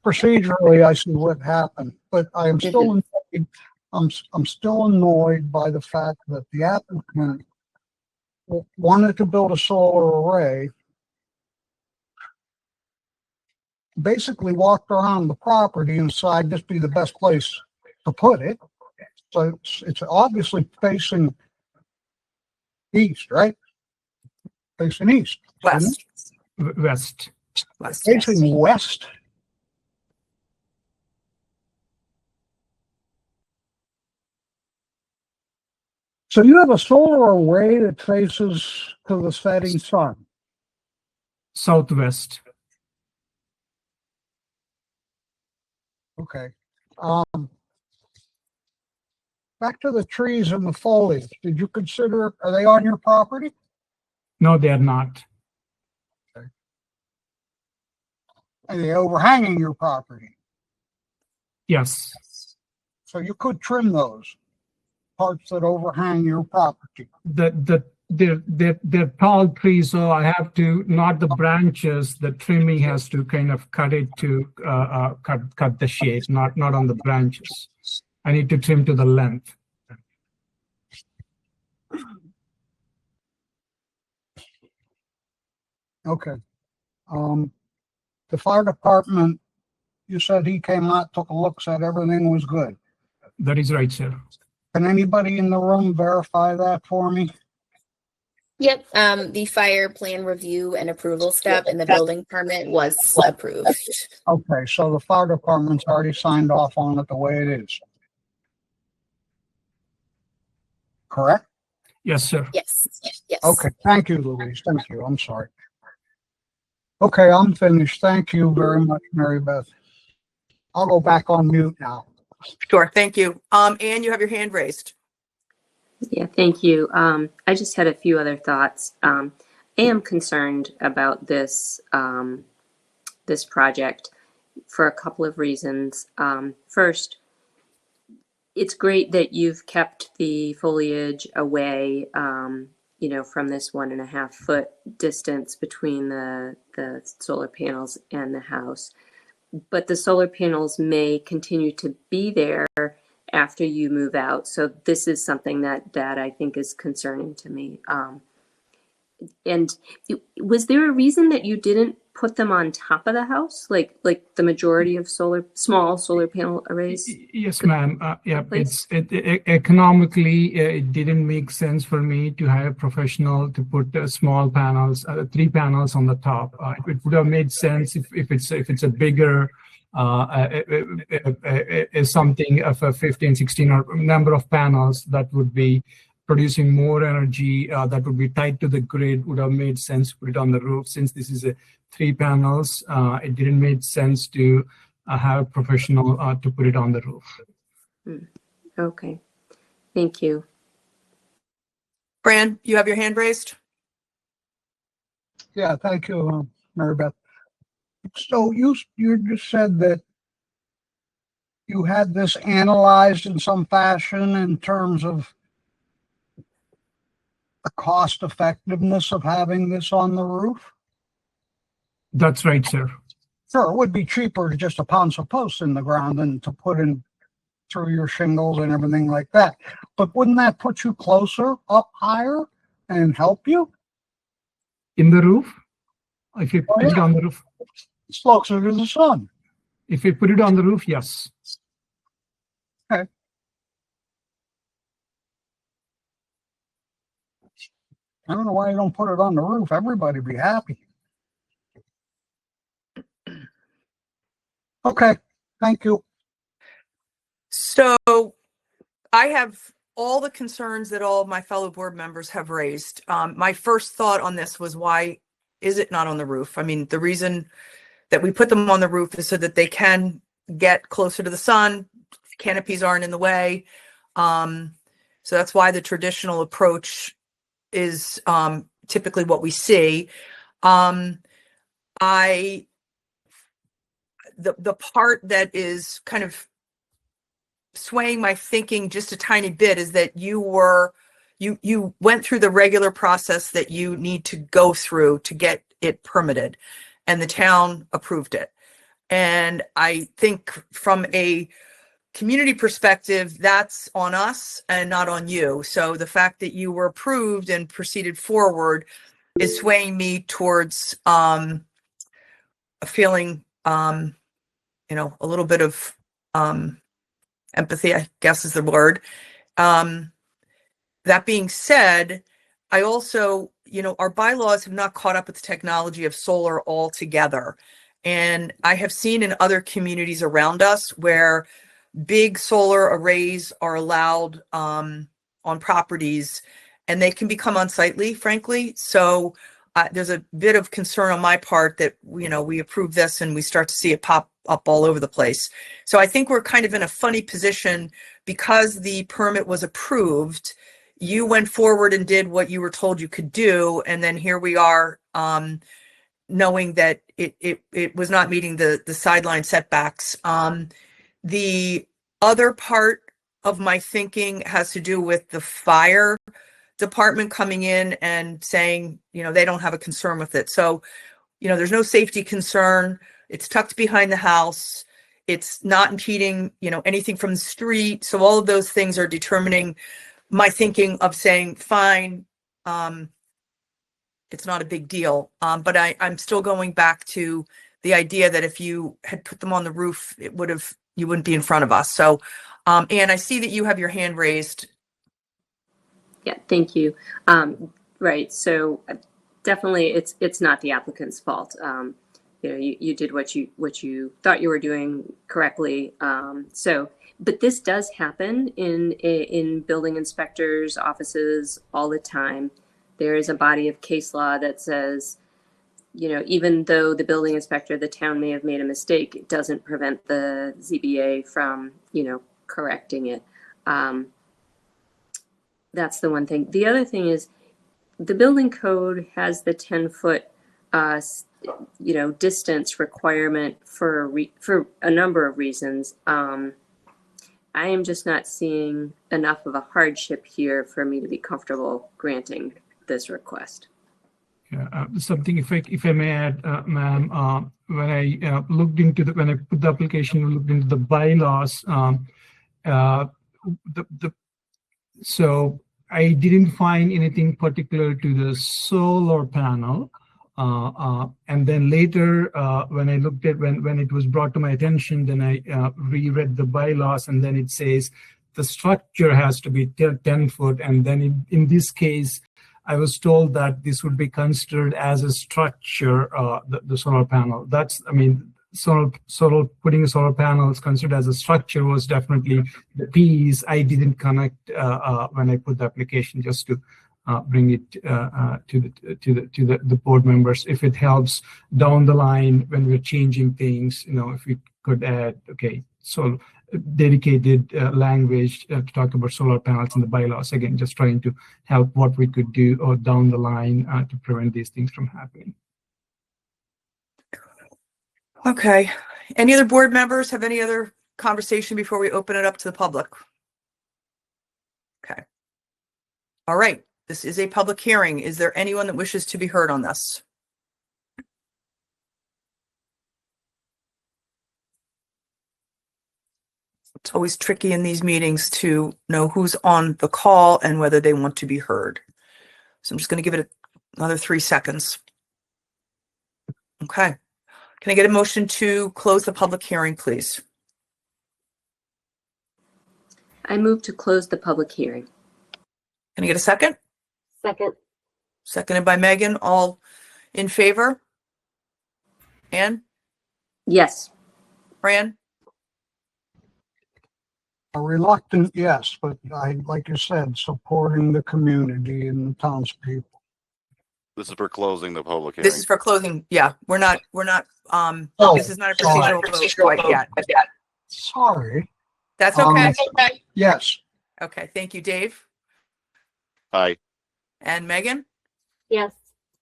Procedurally, I see what happened, but I am still annoyed. I'm still annoyed by the fact that the applicant wanted to build a solar array, basically walked around the property and decided this would be the best place to put it. So it's obviously facing east, right? Facing east. West. West. West. Facing west. So you have a solar array that faces to the setting sun. Southwest. Okay. Back to the trees and the foliage. Did you consider, are they on your property? No, they are not. Are they overhanging your property? Yes. So you could trim those parts that overhang your property. They're tall trees, so I have to, not the branches, the trimming has to kind of cut it to cut the shade, not on the branches. I need to trim to the length. Okay. The fire department, you said he came out, took a look, said everything was good. That is right, sir. Can anybody in the room verify that for me? Yep. The fire plan review and approval step in the building permit was approved. Okay, so the fire department's already signed off on it the way it is. Correct? Yes, sir. Yes, yes. Okay, thank you, Louise. Thank you. I'm sorry. Okay, I'm finished. Thank you very much, Mary Beth. I'll go back on mute now. Sure, thank you. Anne, you have your hand raised. Yeah, thank you. I just had a few other thoughts. I am concerned about this project for a couple of reasons. First, it's great that you've kept the foliage away, from this 1.5 foot distance between the solar panels and the house. But the solar panels may continue to be there after you move out. So this is something that I think is concerning to me. And was there a reason that you didn't put them on top of the house, like the majority of small solar panel arrays? Yes, ma'am. Yeah, Please. economically, it didn't make sense for me to hire a professional to put small panels, 3 panels on the top. It would have made sense if it's a bigger something of a 15, 16 or number of panels that would be producing more energy, that would be tied to the grid, would have made sense to put it on the roof. Since this is 3 panels, it didn't make sense to have a professional to put it on the roof. Okay, thank you. Fran, you have your hand raised? Yeah, thank you, Mary Beth. So you just said that you had this analyzed in some fashion in terms of the cost effectiveness of having this on the roof? That's right, sir. Sure, it would be cheaper to just to pound some posts in the ground than to put in through your shingles and everything like that. But wouldn't that put you closer, up higher, and help you? In the roof? If you put it on the roof? It's closer to the sun. If you put it on the roof, yes. Okay. I don't know why you don't put it on the roof. Everybody be happy. Okay, thank you. So I have all the concerns that all of my fellow board members have raised. My first thought on this was, why is it not on the roof? I mean, the reason that we put them on the roof is so that they can get closer to the sun. Canopies aren't in the way. So that's why the traditional approach is typically what we see. The part that is kind of swaying my thinking just a tiny bit is that you went through the regular process that you need to go through to get it permitted, and the town approved it. And I think from a community perspective, that's on us and not on you. So the fact that you were approved and proceeded forward is swaying me towards a feeling, a little bit of empathy, I guess is the word. That being said, I also, our bylaws have not caught up with the technology of solar altogether. And I have seen in other communities around us where big solar arrays are allowed on properties, and they can become unsightly, frankly. So there's a bit of concern on my part that, we approve this and we start to see it pop up all over the place. So I think we're kind of in a funny position because the permit was approved. You went forward and did what you were told you could do. And then here we are, knowing that it was not meeting the sideline setbacks. The other part of my thinking has to do with the fire department coming in and saying, they don't have a concern with it. So, there's no safety concern. It's tucked behind the house. It's not impeding, anything from the street. So all of those things are determining my thinking of saying, fine, it's not a big deal. But I'm still going back to the idea that if you had put them on the roof, you wouldn't be in front of us. So, Anne, I see that you have your hand raised. Yeah, thank you. Right, so definitely it's not the applicant's fault. You did what you thought you were doing correctly. So, But this does happen in building inspectors' offices all the time. There is a body of case law that says, even though the building inspector, the town may have made a mistake, it doesn't prevent the ZBA from, correcting it. That's the one thing. The other thing is the building code has the 10-foot, distance requirement for a number of reasons. I am just not seeing enough of a hardship here for me to be comfortable granting this request. Yeah, something if I may add, ma'am, when I when I put the application, looked into the bylaws, so I didn't find anything particular to the solar panel. And then later, when I looked at when it was brought to my attention, then I reread the bylaws, and then it says the structure has to be 10 foot. And then in this case, I was told that this would be considered as a structure, the solar panel. Putting a solar panel is considered as a structure was definitely the piece I didn't connect when I put the application, just to bring it to the board members. If it helps down the line when we're changing things, if we could add, so dedicated language to talk about solar panels in the bylaws. Again, just trying to help what we could do or down the line to prevent these things from happening. Okay. Any other board members have any other conversation before we open it up to the public? Okay. All right. This is a public hearing. Is there anyone that wishes to be heard on this? It's always tricky in these meetings to know who's on the call and whether they want to be heard. So I'm just going to give it another 3 seconds. Okay. Can I get a motion to close the public hearing, please? I move to close the public hearing. Can I get a second? Second. Seconded by Megan. All in favor? Ann? Yes. Fran? A reluctant yes, but like you said, supporting the community and the townspeople. This is for closing the public hearing. This is for closing. Yeah, we're not, this is not a procedural vote quite yet. Sorry. That's okay. Yes. Okay, thank you, Dave. Aye. And Megan? Yes.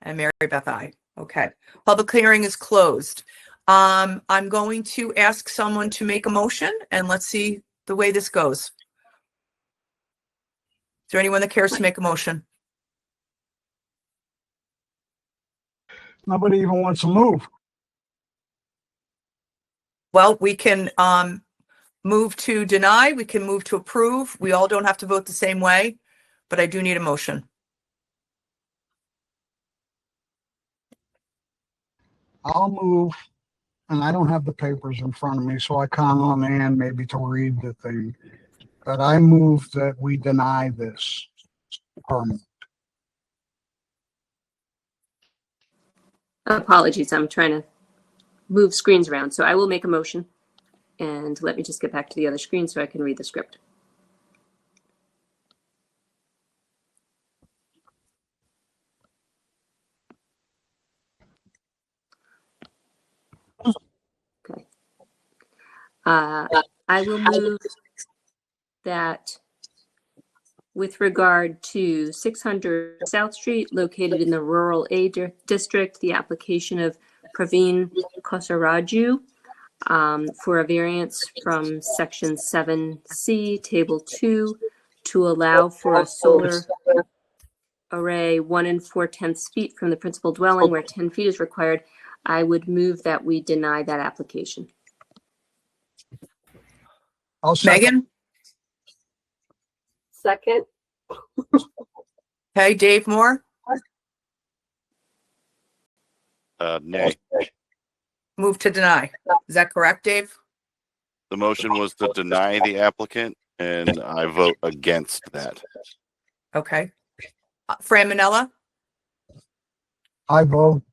And Mary Beth, aye. Okay, public hearing is closed. I'm going to ask someone to make a motion, and let's see the way this goes. Is there anyone that cares to make a motion? Nobody even wants to move. Well, we can move to deny, we can move to approve. We all don't have to vote the same way, but I do need a motion. I'll move, and I don't have the papers in front of me, so I count on Ann maybe to read the thing. But I move that we deny this permit. Apologies, I'm trying to move screens around. So I will make a motion, and let me just get back to the other screen so I can read the script. Okay. I will move that with regard to 600 South Street, located in the Rural A District, the application of Praveen Kosaraju for a variance from Section 7C, Table 2, to allow for a solar array 1 4/10 feet from the principal dwelling where 10 feet is required. I would move that we deny that application. I'll second. Megan? Second. Okay, Dave Moore? Nay. Move to deny. Is that correct, Dave? The motion was to deny the applicant, and I vote against that. Okay. Fran Manella? I vote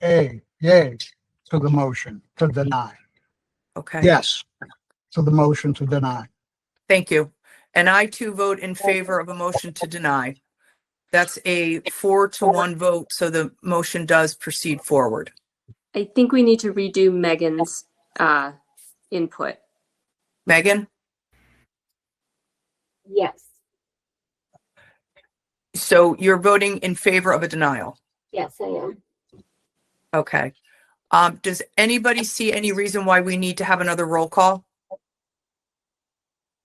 yay to the motion to deny. Okay. Yes. to the motion to deny. Thank you. And I too vote in favor of a motion to deny. That's a 4-1 vote, so the motion does proceed forward. I think we need to redo Megan's input. Megan? Yes. So you're voting in favor of a denial? Yes, I am. Okay. Does anybody see any reason why we need to have another roll call?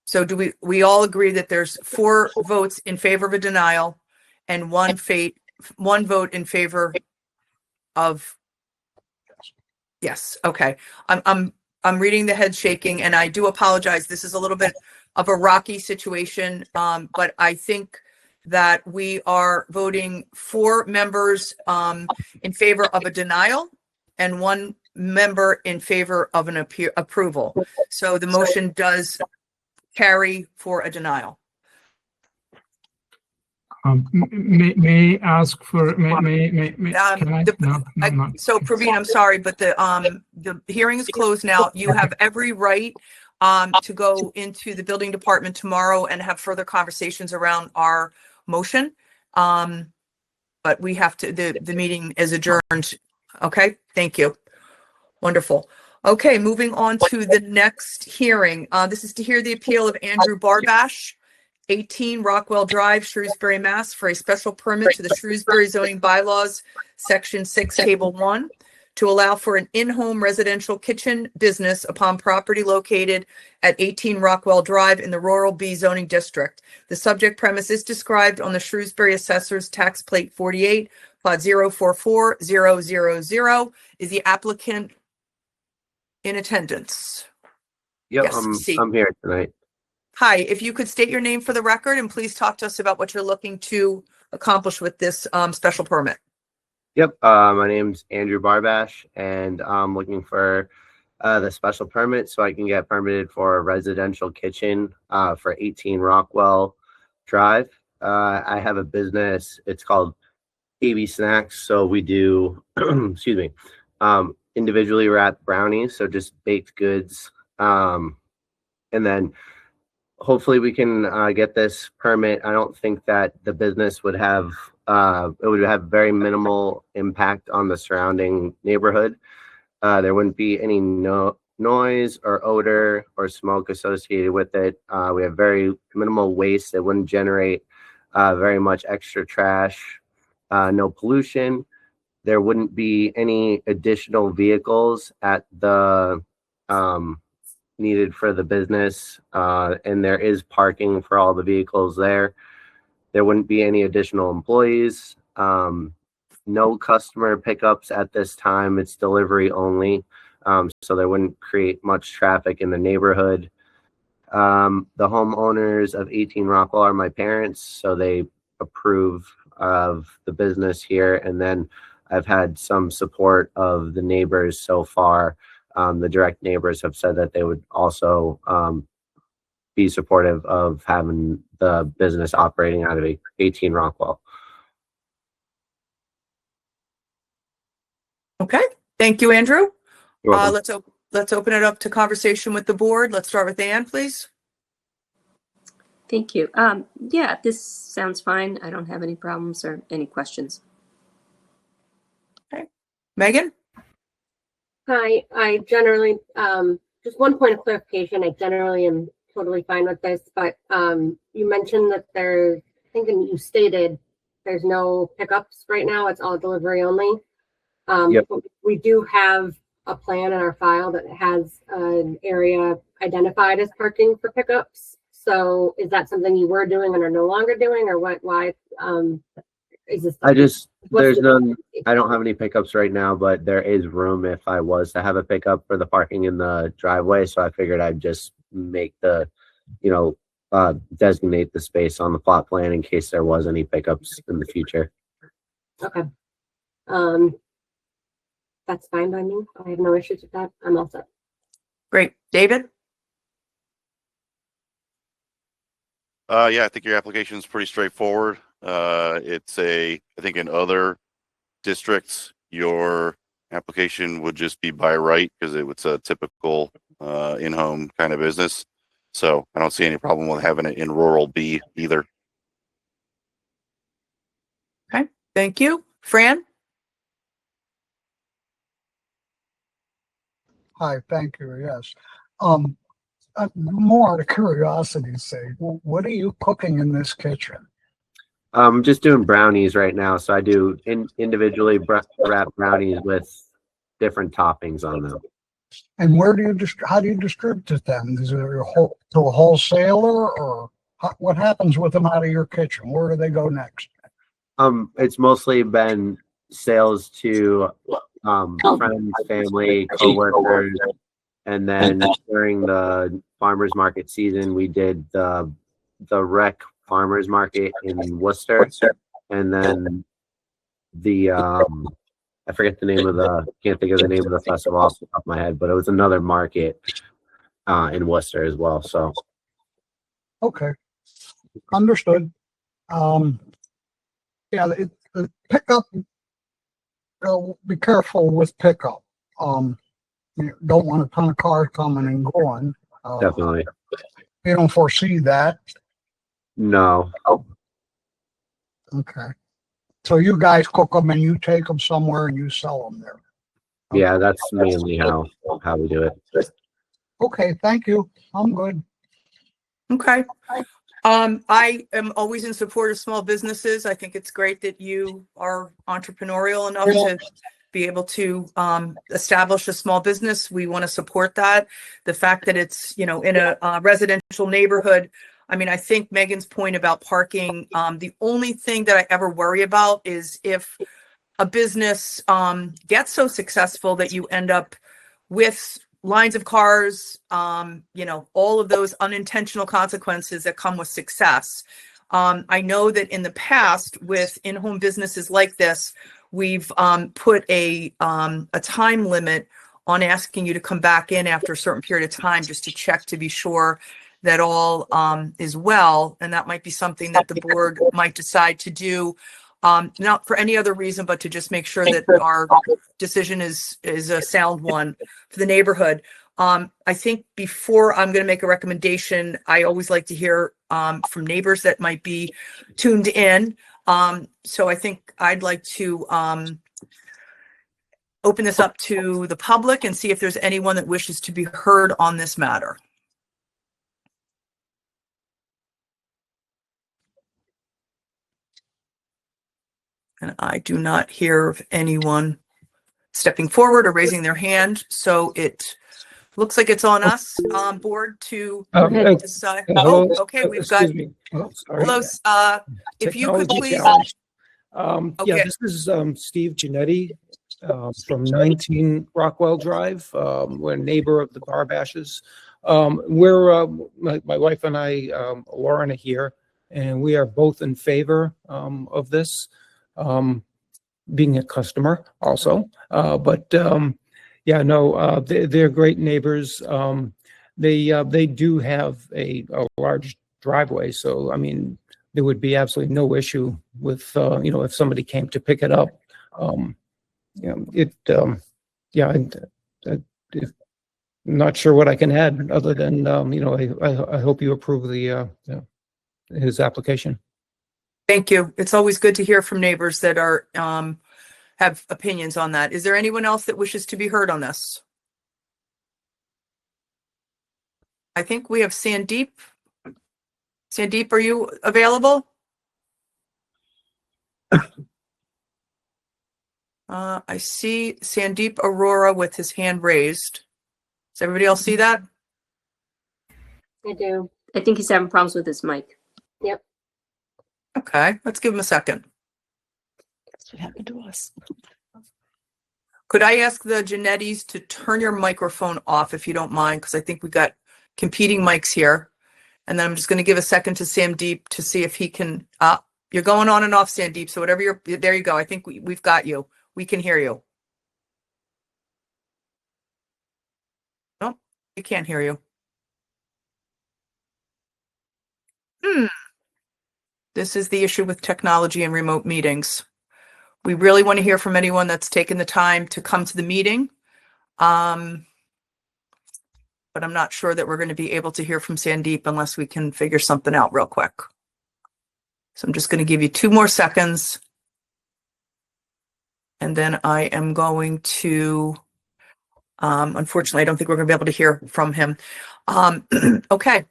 So do we all agree that there's 4 votes in favor of a denial and one vote in favor of? Yes. Okay. I'm reading the head shaking, and I do apologize. This is a little bit of a rocky situation, but I think that we are voting 4 members in favor of a denial and 1 member in favor of an approval. So the motion does carry for a denial. May ask for, may, can I? No, not. So Praveen, I'm sorry, but the hearing is closed now. You have every right to go into the building department tomorrow and have further conversations around our motion. But we have to, the meeting is adjourned. Okay, thank you. Wonderful. Okay, moving on to the next hearing. This is to hear the appeal of Andrew Barbash, 18 Rockwell Drive, Shrewsbury, Mass, for a special permit to the Shrewsbury zoning bylaws, section 6, table 1, to allow for an in-home residential kitchen business upon property located at 18 Rockwell Drive in the Rural B zoning district. The subject premise is described on the Shrewsbury Assessor's Tax Plate 48, plot 044000. Is the applicant in attendance? Yep, Yes, I'm here tonight. Hi, if you could state your name for the record and please talk to us about what you're looking to accomplish with this special permit. Yep, my name's Andrew Barbash, and I'm looking for the special permit so I can get permitted for a residential kitchen for 18 Rockwell Drive. I have a business. It's called AB Snacks. So we do, excuse me, individually wrapped brownies, so just baked goods, and then hopefully we can get this permit. I don't think that the business would have, it would have very minimal impact on the surrounding neighborhood. There wouldn't be any noise or odor or smoke associated with it. We have very minimal waste. It wouldn't generate very much extra trash, no pollution. There wouldn't be any additional vehicles at the needed for the business, and there is parking for all the vehicles there. There wouldn't be any additional employees, no customer pickups at this time. It's delivery only, so there wouldn't create much traffic in the neighborhood. The homeowners of 18 Rockwell are my parents, so they approve of the business here, and then I've had some support of the neighbors so far. The direct neighbors have said that they would also be supportive of having the business operating out of 18 Rockwell. Okay, thank you, Andrew. You're welcome. Let's open it up to conversation with the board. Let's start with Ann, please. Thank you. Yeah, this sounds fine. I don't have any problems or any questions. Okay, Megan? Hi, I generally, just one point of clarification, I generally am totally fine with this, but you mentioned that there's, I think you stated there's no pickups right now, it's all delivery only. Yep. But we do have a plan in our file that has an area identified as parking for pickups. So is that something you were doing and are no longer doing, or what, why is this? There's none. I don't have any pickups right now, but there is room if I was to have a pickup for the parking in the driveway. So I figured I'd just make the, designate the space on the plot plan in case there was any pickups in the future. Okay. That's fine by me. I have no issues with that. I'm all set. Great. David? Yeah, I think your application is pretty straightforward. I think in other districts, your application would just be by right because it's a typical in-home kind of business. So I don't see any problem with having it in rural B either. Okay, thank you. Fran? Hi, thank you, yes. More out of curiosity's sake, what are you cooking in this kitchen? I'm just doing brownies right now, so I do individually wrap brownies with different toppings on them. And where do you how do you distribute them? Is it to a wholesaler, or what happens with them out of your kitchen? Where do they go next? It's mostly been sales to friends, family, coworkers, and then during the farmers market season, we did the rec farmers market in Worcester, and then the I forget the name of can't think of the name of the festival off the top of my head, but it was another market in Worcester as well. So Okay, understood. Yeah, the pickup. Be careful with pickup. You don't want a ton of cars coming and going. definitely. You don't foresee that. No. Okay. So you guys cook them and you take them somewhere and you sell them there. Yeah, that's mainly how we do it. Okay, thank you. I'm good. Okay. I am always in support of small businesses. I think it's great that you are entrepreneurial enough to be able to establish a small business. We want to support that. The fact that it's, in a residential neighborhood. I mean, I think Megan's point about parking, the only thing that I ever worry about is if a business gets so successful that you end up with lines of cars, all of those unintentional consequences that come with success. I know that in the past with in-home businesses like this, we've put a time limit on asking you to come back in after a certain period of time just to check to be sure that all is well. And that might be something that the board might decide to do, not for any other reason, but to just make sure that our decision is a sound one for the neighborhood. I think before I'm going to make a recommendation, I always like to hear from neighbors that might be tuned in. So I think I'd like to open this up to the public and see if there's anyone that wishes to be heard on this matter. And I do not hear of anyone stepping forward or raising their hand. So it looks like it's on us, board, to decide. Hello. Oh, okay, we've got. Excuse me. Sorry. Hello, if you could Technology please. challenge. Okay. Yeah, this is Steve Giannetti from 19 Rockwell Drive. We're a neighbor of the Barbashes. We're my wife and I, Lauren, are here, and we are both in favor of this. Being a customer also, but yeah, no, they're great neighbors. They do have a large driveway, so I mean, there would be absolutely no issue with if somebody came to pick it up. Yeah, I'm not sure what I can add other than I hope you approve his application. Thank you. It's always good to hear from neighbors that are have opinions on that. Is there anyone else that wishes to be heard on this? I think we have Sandeep. Sandeep, are you available? I see Sandeep Aurora with his hand raised. Does everybody else see that? I do. I think he's having problems with his mic. Yep. Okay, let's give him a second. That's what happened to us. Could I ask the Giannettis to turn your microphone off if you don't mind? Because I think we've got competing mics here. And then I'm just going to give a second to Sandeep to see if he can. You're going on and off, Sandeep. So whatever there you go. I think we've got you. We can hear you. No, we can't hear you. This is the issue with technology and remote meetings. We really want to hear from anyone that's taken the time to come to the meeting. But but I'm not sure that we're going to be able to hear from Sandeep unless we can figure something out real quick. So I'm just going to give you 2 more seconds. And then I am going to, unfortunately, I don't think we're going to be able to hear from him. Okay.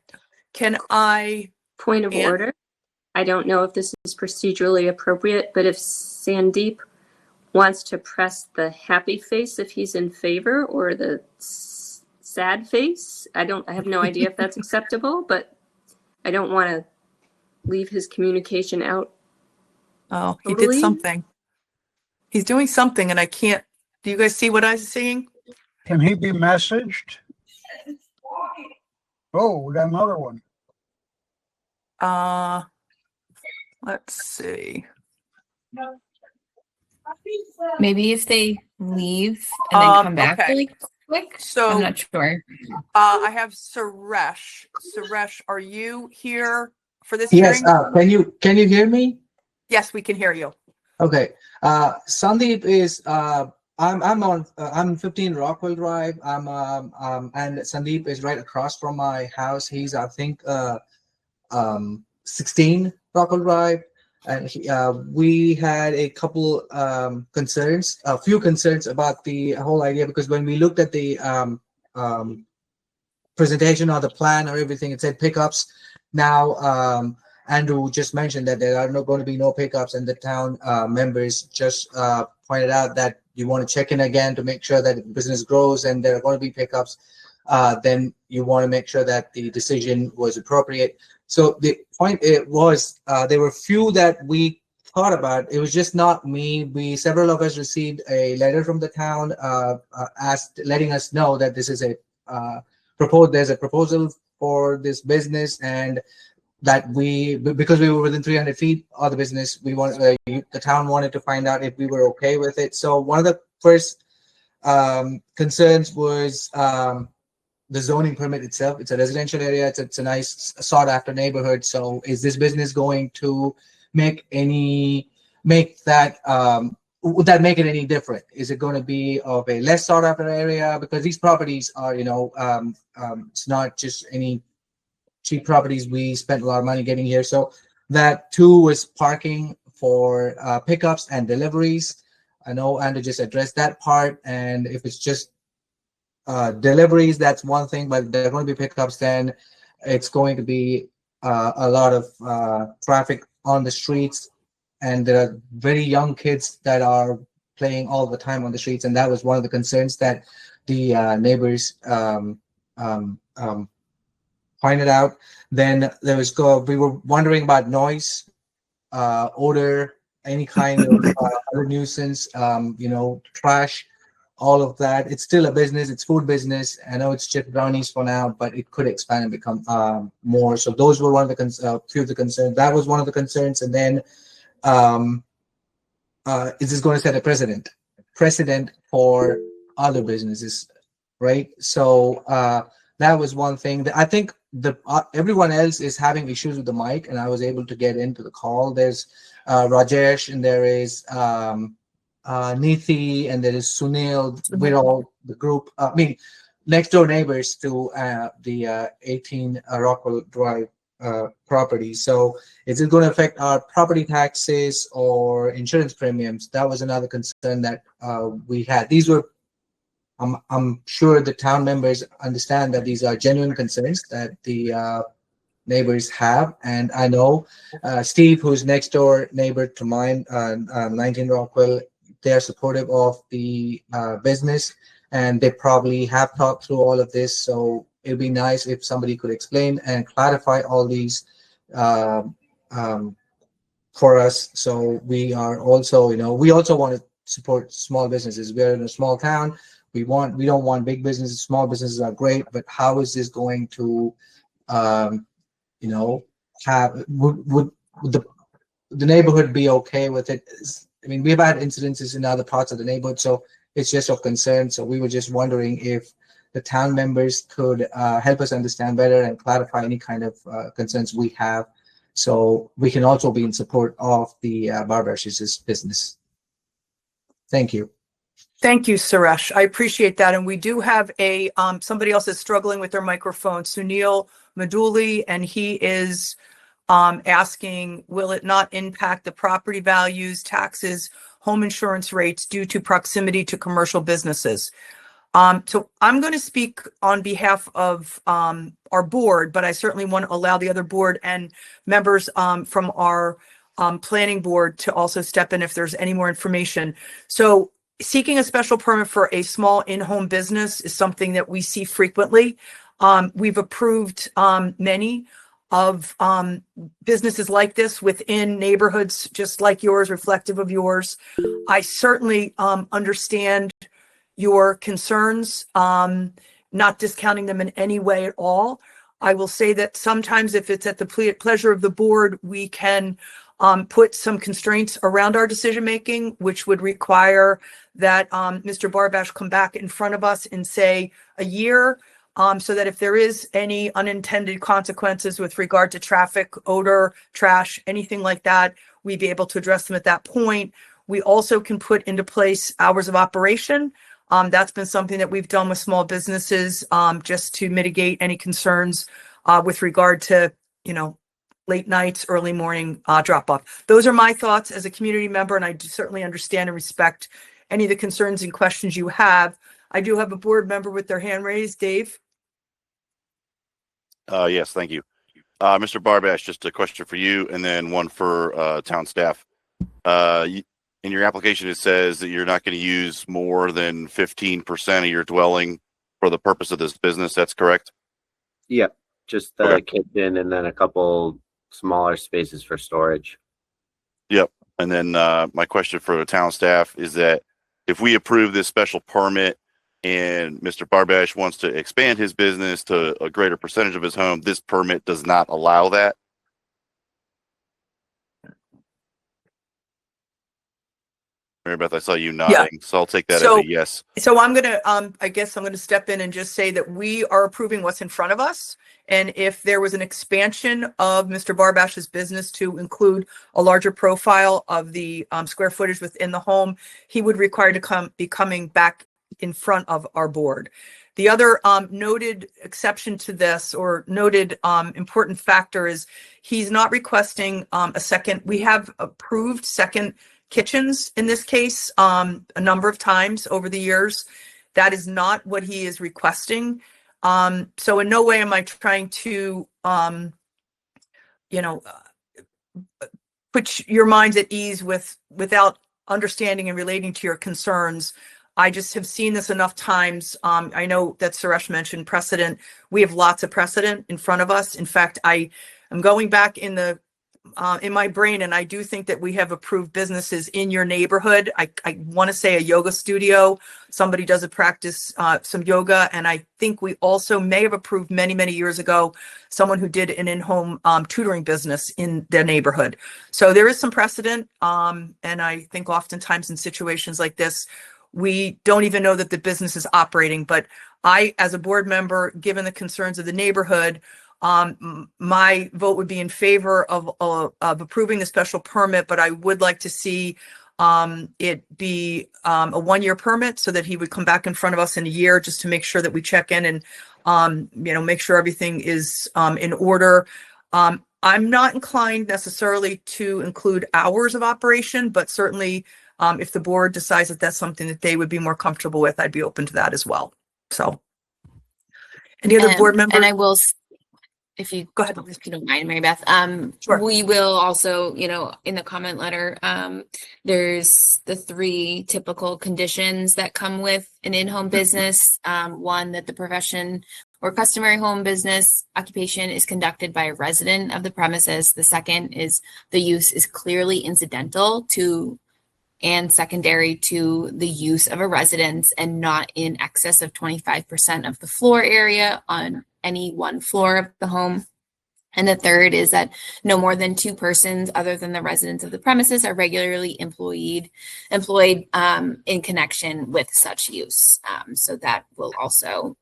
Can I? Point of Ann? order. I don't know if this is procedurally appropriate, but if Sandeep wants to press the happy face if he's in favor, or the sad face, I have no idea if that's acceptable, but I don't want to leave his communication out. Oh, he Totally. did something. He's doing something and I can't. Do you guys see what I'm seeing? Can he be messaged? Oh, we got another one. Let's see. Maybe if they leave and then come back Okay. really quick. So I'm not sure. I have Suresh. Suresh, are you here for this Yes, hearing? can you hear me? Yes, we can hear you. Okay. Sandeep is I'm 15 Rockwell Drive. And Sandeep is right across from my house. He's I think 16 Rockwell Drive, and we had a couple concerns, a few concerns about the whole idea, because when we looked at the presentation or the plan or everything, it said pickups. Now Andrew just mentioned that there are going to be no pickups, and the town members just pointed out that you want to check in again to make sure that business grows and there are going to be pickups. Then you want to make sure that the decision was appropriate. So the point was there were few that we thought about. It was just not me. Several of us received a letter from the town letting us know that this is there's a proposal for this business, and that because we were within 300 feet of the business, the town wanted to find out if we were okay with it. So one of the first concerns was the zoning permit itself. It's a residential area. It's a nice sought after neighborhood. So is this business going to would that make it any different? Is it going to be of a less sought after area? Because these properties are, it's not just any cheap properties. We spent a lot of money getting here. So that too was parking for pickups and deliveries. I know Andrew just addressed that part. And if it's just deliveries, that's one thing, but there are going to be pickups, then it's going to be a lot of traffic on the streets. And there are very young kids that are playing all the time on the streets. And that was one of the concerns that the neighbors pointed out. Then we were wondering about noise, odor, any kind of other nuisance, trash, all of that. It's still a business. It's food business. I know it's just brownies for now, but it could expand and become more. So those were one of the few of the concerns. That was one of the concerns. And then is this going to set a precedent for other businesses, right? So that was one thing. That I think everyone else is having issues with the mic, and I was able to get into the call. There's Rajesh, and there is Nithi, and there is Sunil. We're all the group. Next door neighbors to the 18 Rockwell Drive property. So is it going to affect our property taxes or insurance premiums? That was another concern that we had. These were, I'm sure the town members understand that these are genuine concerns that the neighbors have. And I know Steve, who's next door neighbor to mine, 19 Rockwell, they're supportive of the business, and they probably have talked through all of this. So it'd be nice if somebody could explain and clarify all these for us. So we are also, we also want to support small businesses. We're in a small town. We don't want big businesses. Small businesses are great, but how is this going to, would the neighborhood be okay with it? We've had incidences in other parts of the neighborhood, so it's just of concern. So we were just wondering if the town members could help us understand better and clarify any kind of concerns we have, so we can also be in support of the Barbash's business. Thank you. Thank you, Suresh. I appreciate that. And we do have a somebody else is struggling with their microphone, Sunil Maduli, and he is asking, will it not impact the property values, taxes, home insurance rates due to proximity to commercial businesses? So I'm going to speak on behalf of our board, but I certainly want to allow the other board and members from our planning board to also step in if there's any more information. So seeking a special permit for a small in-home business is something that we see frequently. We've approved many of businesses like this within neighborhoods just like yours, reflective of yours. I certainly understand your concerns, not discounting them in any way at all. I will say that sometimes if it's at the pleasure of the board, we can put some constraints around our decision-making, which would require that Mr. Barbash come back in front of us in, say, a year, so that if there is any unintended consequences with regard to traffic, odor, trash, anything like that, we'd be able to address them at that point. We also can put into place hours of operation. That's been something that we've done with small businesses, just to mitigate any concerns with regard to, late nights, early morning drop off. Those are my thoughts as a community member, and I do certainly understand and respect any of the concerns and questions you have. I do have a board member with their hand raised. Dave? Yes, thank you. Mr. Barbash, just a question for you and then one for town staff. In your application, it says that you're not going to use more than 15% of your dwelling for the purpose of this business. That's correct? Yep. Just the Okay. kitchen and then a couple smaller spaces for storage. Yep. And then my question for the town staff is that if we approve this special permit and Mr. Barbash wants to expand his business to a greater percentage of his home, this permit does not allow that? Mary Beth, I saw you nodding, so I'll take that as a yes. So I'm gonna, I guess I'm gonna step in and just say that we are approving what's in front of us. And if there was an expansion of Mr. Barbash's business to include a larger profile of the square footage within the home, he would require to be coming back in front of our board. The other noted exception to this, or noted important factor, is he's not requesting a second. We have approved second kitchens in this case a number of times over the years. That is not what he is requesting. So in no way am I trying to put your minds at ease without understanding and relating to your concerns. I just have seen this enough times. I know that Suresh mentioned precedent. We have lots of precedent in front of us. In fact, I am going back in my brain, and I do think that we have approved businesses in your neighborhood. I want to say a yoga studio. Somebody does a practice some yoga, and I think we also may have approved many, many years ago someone who did an in-home tutoring business in their neighborhood. So there is some precedent, and I think oftentimes in situations like this, we don't even know that the business is operating. But I, as a board member, given the concerns of the neighborhood, my vote would be in favor of approving the special permit, but I would like to see it be a 1-year permit so that he would come back in front of us in a year just to make sure that we check in and make sure everything is in order. I'm not inclined necessarily to include hours of operation, but certainly if the board decides that that's something that they would be more comfortable with, I'd be open to that as well. So any other board members? And I will, if you go ahead, if you don't mind, Mary Beth, sure. We will also, in the comment letter, there's the 3 typical conditions that come with an in-home business. One, that the profession or customary home business occupation is conducted by a resident of the premises. The second is the use is clearly incidental to and secondary to the use of a residence and not in excess of 25% of the floor area on any one floor of the home. And the third is that no more than 2 persons other than the residents of the premises are regularly employed in connection with such use. So that will also,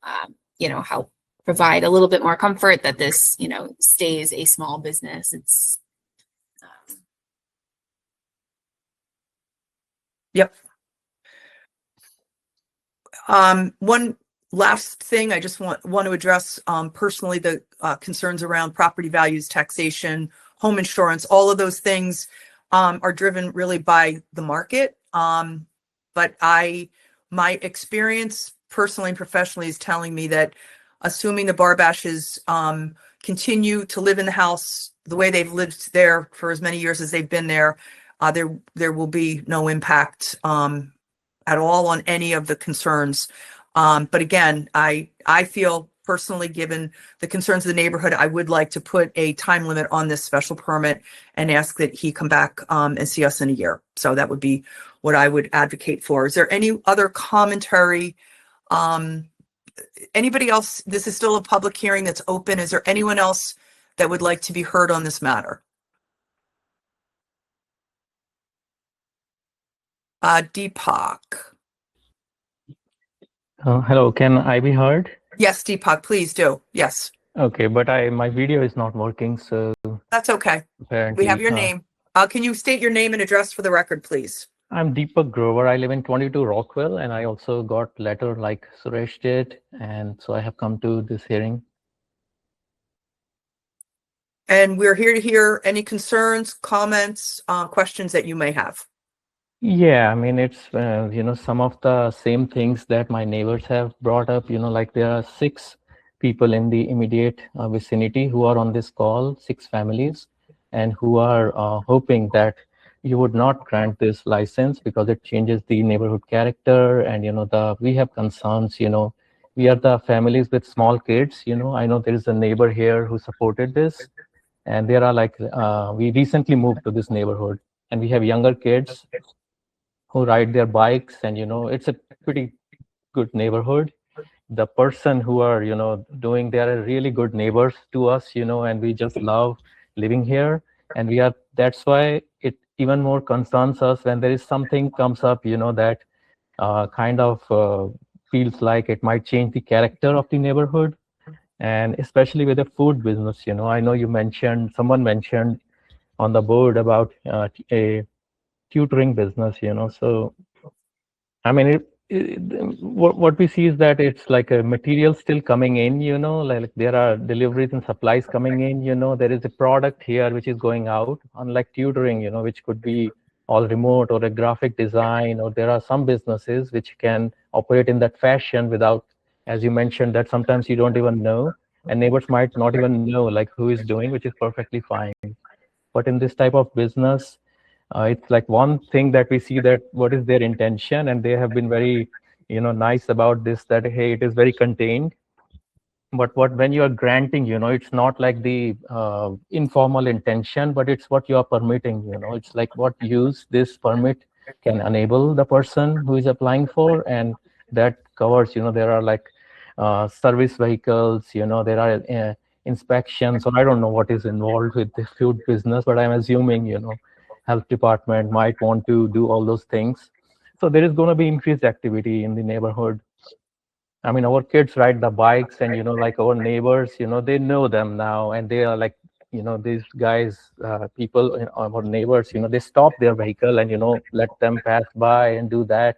help provide a little bit more comfort that this, stays a small business. It's Yep. One last thing, I just want to address personally the concerns around property values, taxation, home insurance, all of those things are driven really by the market. But my experience personally and professionally is telling me that assuming the Barbashes continue to live in the house the way they've lived there for as many years as they've been there, there will be no impact at all on any of the concerns. But again, I feel personally, given the concerns of the neighborhood, I would like to put a time limit on this special permit and ask that he come back and see us in a year. So that would be what I would advocate for. Is there any other commentary? Anybody else? This is still a public hearing that's open. Is there anyone else that would like to be heard on this matter? Deepak. Hello, can I be heard? Yes, Deepak, please do. Yes. Okay, but my video is not working, so That's okay. apparently. We have your name. Can you state your name and address for the record, please? I'm Deepak Grover. I live in 22 Rockwell, and I also got letter like Suresh did, and so I have come to this hearing. And we're here to hear any concerns, comments, questions that you may have. Yeah, I mean, it's, some of the same things that my neighbors have brought up, like there are 6 people in the immediate vicinity who are on this call, 6 families, and who are hoping that you would not grant this license because it changes the neighborhood character. And, we have concerns, we are the families with small kids, I know there is a neighbor here who supported this. And there are like, we recently moved to this neighborhood and we have younger kids who ride their bikes, and it's a pretty good neighborhood. The person who are doing, they are really good neighbors to us, and we just love living here. And that's why it even more concerns us when there is something comes up that kind of feels like it might change the character of the neighborhood. And especially with the food business, I know someone mentioned on the board about a tutoring business, so I mean, what we see is that it's like a material still coming in, like there are deliveries and supplies coming in, there is a product here which is going out, unlike tutoring, which could be all remote, or a graphic design, or there are some businesses which can operate in that fashion without, as you mentioned, that sometimes you don't even know, and neighbors might not even know like who is doing, which is perfectly fine. But in this type of business, it's like one thing that we see that what is their intention, and they have been very nice about this, that hey, it is very contained. But when you are granting, it's not like the informal intention, but it's what you are permitting. It's like what use this permit can enable the person who is applying for, and that covers, there are like service vehicles, there are inspections, or I don't know what is involved with the food business, but I'm assuming, health department might want to do all those things. So there is going to be increased activity in the neighborhood. I mean, our kids ride the bikes, and like our neighbors, they know them now, and they are like, these guys, people, our neighbors, they stop their vehicle and let them pass by and do that.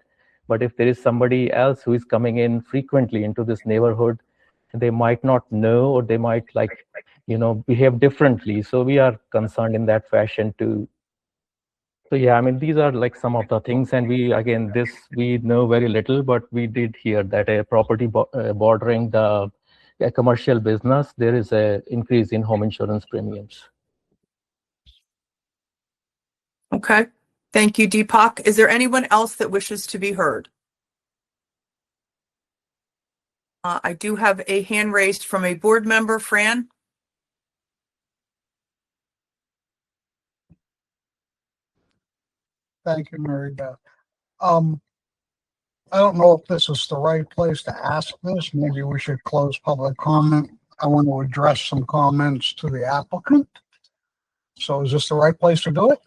But if there is somebody else who is coming in frequently into this neighborhood, they might not know, or they might like, behave differently. So we are concerned in that fashion too. So yeah, I mean, these are like some of the things, and we know very little, but we did hear that a property bordering the commercial business, there is a increase in home insurance premiums. Okay. Thank you, Deepak. Is there anyone else that wishes to be heard? I do have a hand raised from a board member, Fran. Thank you, Mary Beth. I don't know if this is the right place to ask this. Maybe we should close public comment. I want to address some comments to the applicant. So is this the right place to do it?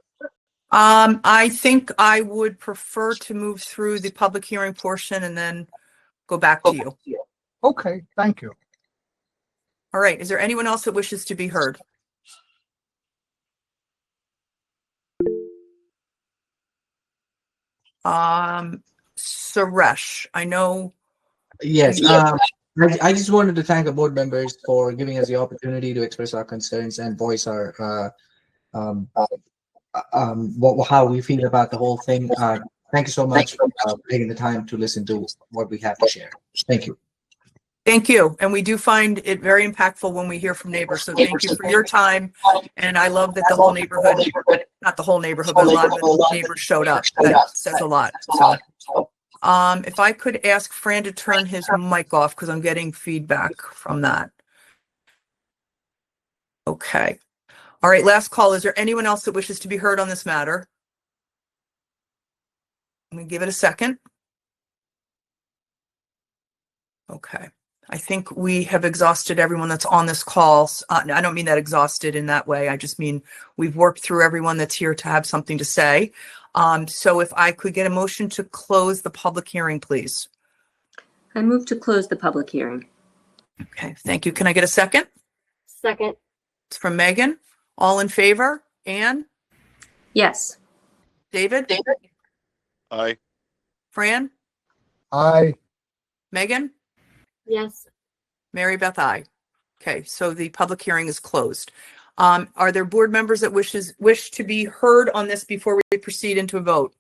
I think I would prefer to move through the public hearing portion and then go back to you. Okay, thank you. All right. Is there anyone else that wishes to be heard? Suresh, I know Yes. I just wanted to thank the board members for giving us the opportunity to express our concerns and voice our how we feel about the whole thing. Thank you so much for taking the time to listen to what we have to share. Thank you. Thank you. And we do find it very impactful when we hear from neighbors. So thank you for your time. And I love that the whole neighborhood, not the whole neighborhood, but a lot of the neighbors showed up. That says a lot. So if I could ask Fran to turn his mic off because I'm getting feedback from that. Okay. All right, last call. Is there anyone else that wishes to be heard on this matter? I'm going to give it a second. Okay. I think we have exhausted everyone that's on this call. I don't mean that exhausted in that way. I just mean we've worked through everyone that's here to have something to say. So if I could get a motion to close the public hearing, please. I move to close the public hearing. Okay, thank you. Can I get a second? Second. It's from Megan. All in favor? Anne? Yes. David? Aye. Fran? Aye. Megan? Yes. Mary Beth, aye. Okay, so the public hearing is closed. Are there board members that wish to be heard on this before we proceed into a vote?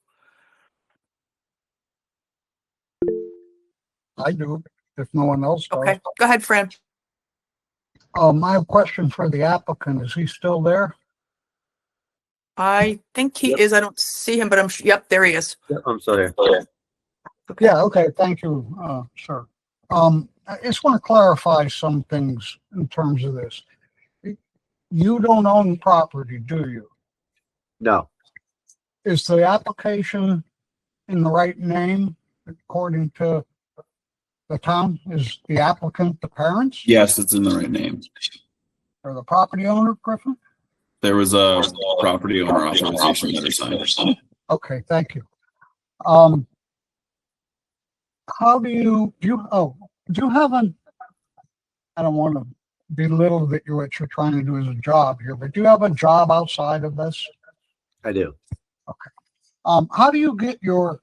I do, if no one else does. Okay, go ahead, Fran. I have a question for the applicant. Is he still there? I think he is. I don't see him, but yep, there he is. Yep, I'm still here. Okay. Yeah, okay, thank you, sir. I just want to clarify some things in terms of this. You don't own property, do you? No, Is the application in the right name according to the town? Is the applicant the parents Yes, it's in the right name. or the property owner, Griffin? There was a property owner authorization letter signed. Okay, thank you. How do you have I don't want to belittle that what you're trying to do is a job here, but do you have a job outside of this? I do. How do you get your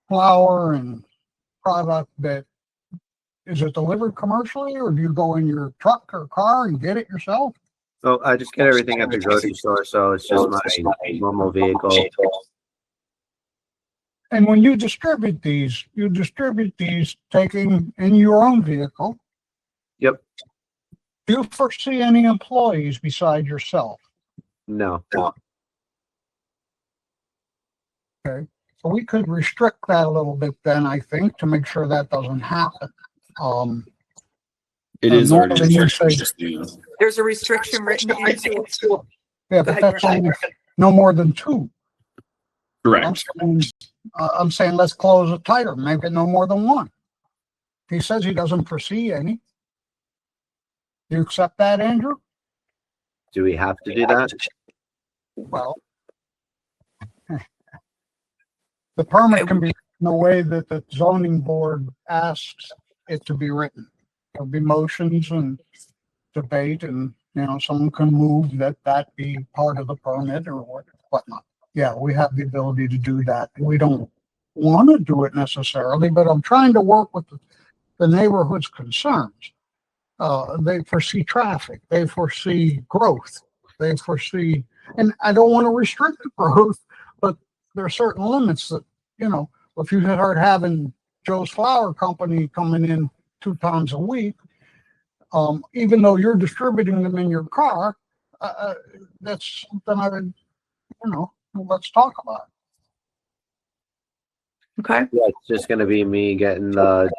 flour and product is it delivered commercially, or do you go in your truck or car and get it yourself? So I just get everything at the grocery store, so it's just my normal vehicle. And when you distribute these taking in your own vehicle. Yep. Do you foresee any employees beside yourself? No. Okay, so we could restrict that a little bit then, I think, to make sure that doesn't happen. It is already There's a restriction written into it. Yeah, but that's only no more than two. Correct. I'm saying let's close it tighter, make it no more than one. He says he doesn't foresee any. You accept that, Andrew? Do we have to do that? Well, the permit can be in the way that the zoning board asks it to be written. There'll be motions and debate, and someone can move that be part of the permit or whatnot. Yeah, we have the ability to do that. We don't want to do it necessarily, but I'm trying to work with the neighborhood's concerns. They foresee traffic, they foresee growth, they foresee, and I don't want to restrict the growth, but there are certain limits that, if you start having Joe's Flower Company coming in 2 times a week, even though you're distributing them in your car, that's something I would, let's talk about. Okay. Yeah, it's just going to be me getting the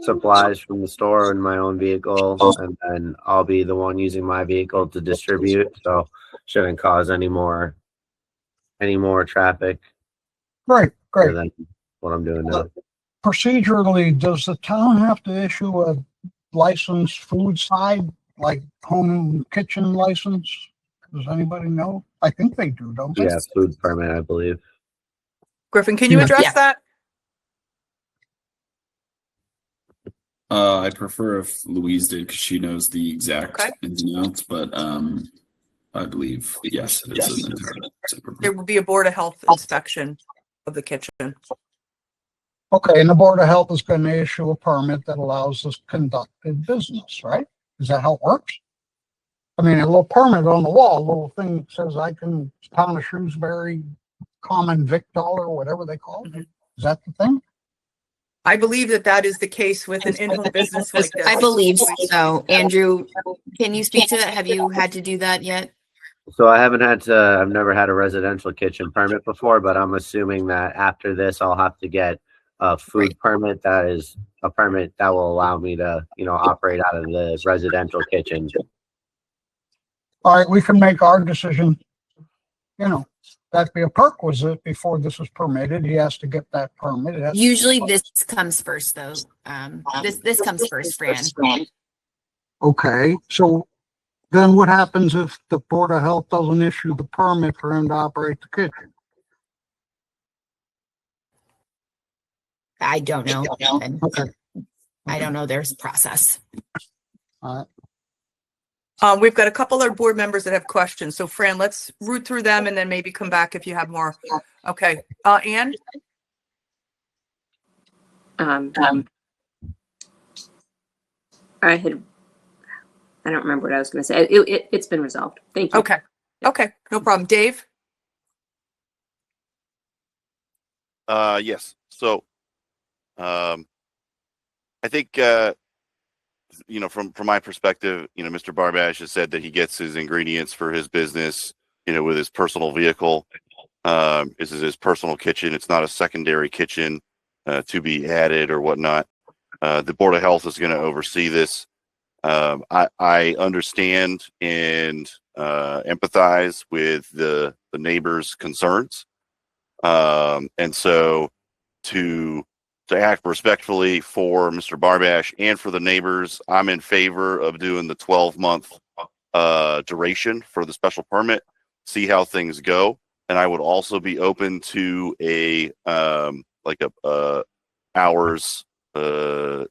supplies from the store in my own vehicle, and then I'll be the one using my vehicle to distribute, so shouldn't cause any more traffic. Great. Than what I'm doing now. Procedurally, does the town have to issue a licensed food side, like home kitchen license? Does anybody know? I think they do, don't they? Yeah, food permit, I believe. Griffin, can you address that? I prefer if Louise did, because she knows the exact ins and outs, but I believe, yes, it is. There would be a Board of Health inspection of the kitchen. Okay, and the Board of Health is going to issue a permit that allows us conducted business, right? Is that how it works? I mean, a little permit on the wall, a little thing that says I can, town of Shrewsbury, common vic dollar, whatever they call it. Is that the thing? I believe that that is the case with an in-home business like this. I believe so. Andrew, can you speak to that? Have you had to do that yet? So I've never had a residential kitchen permit before, but I'm assuming that after this, I'll have to get a food permit. That is a permit that will allow me to, operate out of the residential kitchen. All right, we can make our decision. That'd be a perquisite before this is permitted. He has to get that permit. Usually this comes first though. This comes first, Fran. Okay, so then what happens if the Board of Health doesn't issue the permit for him to operate the kitchen? I don't know. Okay. I don't know their process. All right. We've got a couple other board members that have questions. So Fran, let's root through them and then maybe come back if you have more. Okay. Anne? I don't remember what I was going to say. It's been resolved. Thank you. Okay. Okay. No problem. Dave? Yes. So, I think, from my perspective, Mr. Barbash has said that he gets his ingredients for his business, with his personal vehicle. This is his personal kitchen. It's not a secondary kitchen to be added or whatnot. The Board of Health is going to oversee this. I understand and empathize with the neighbors' concerns. And so to act respectfully for Mr. Barbash and for the neighbors, I'm in favor of doing the 12-month duration for the special permit, see how things go. And I would also be open to a hours an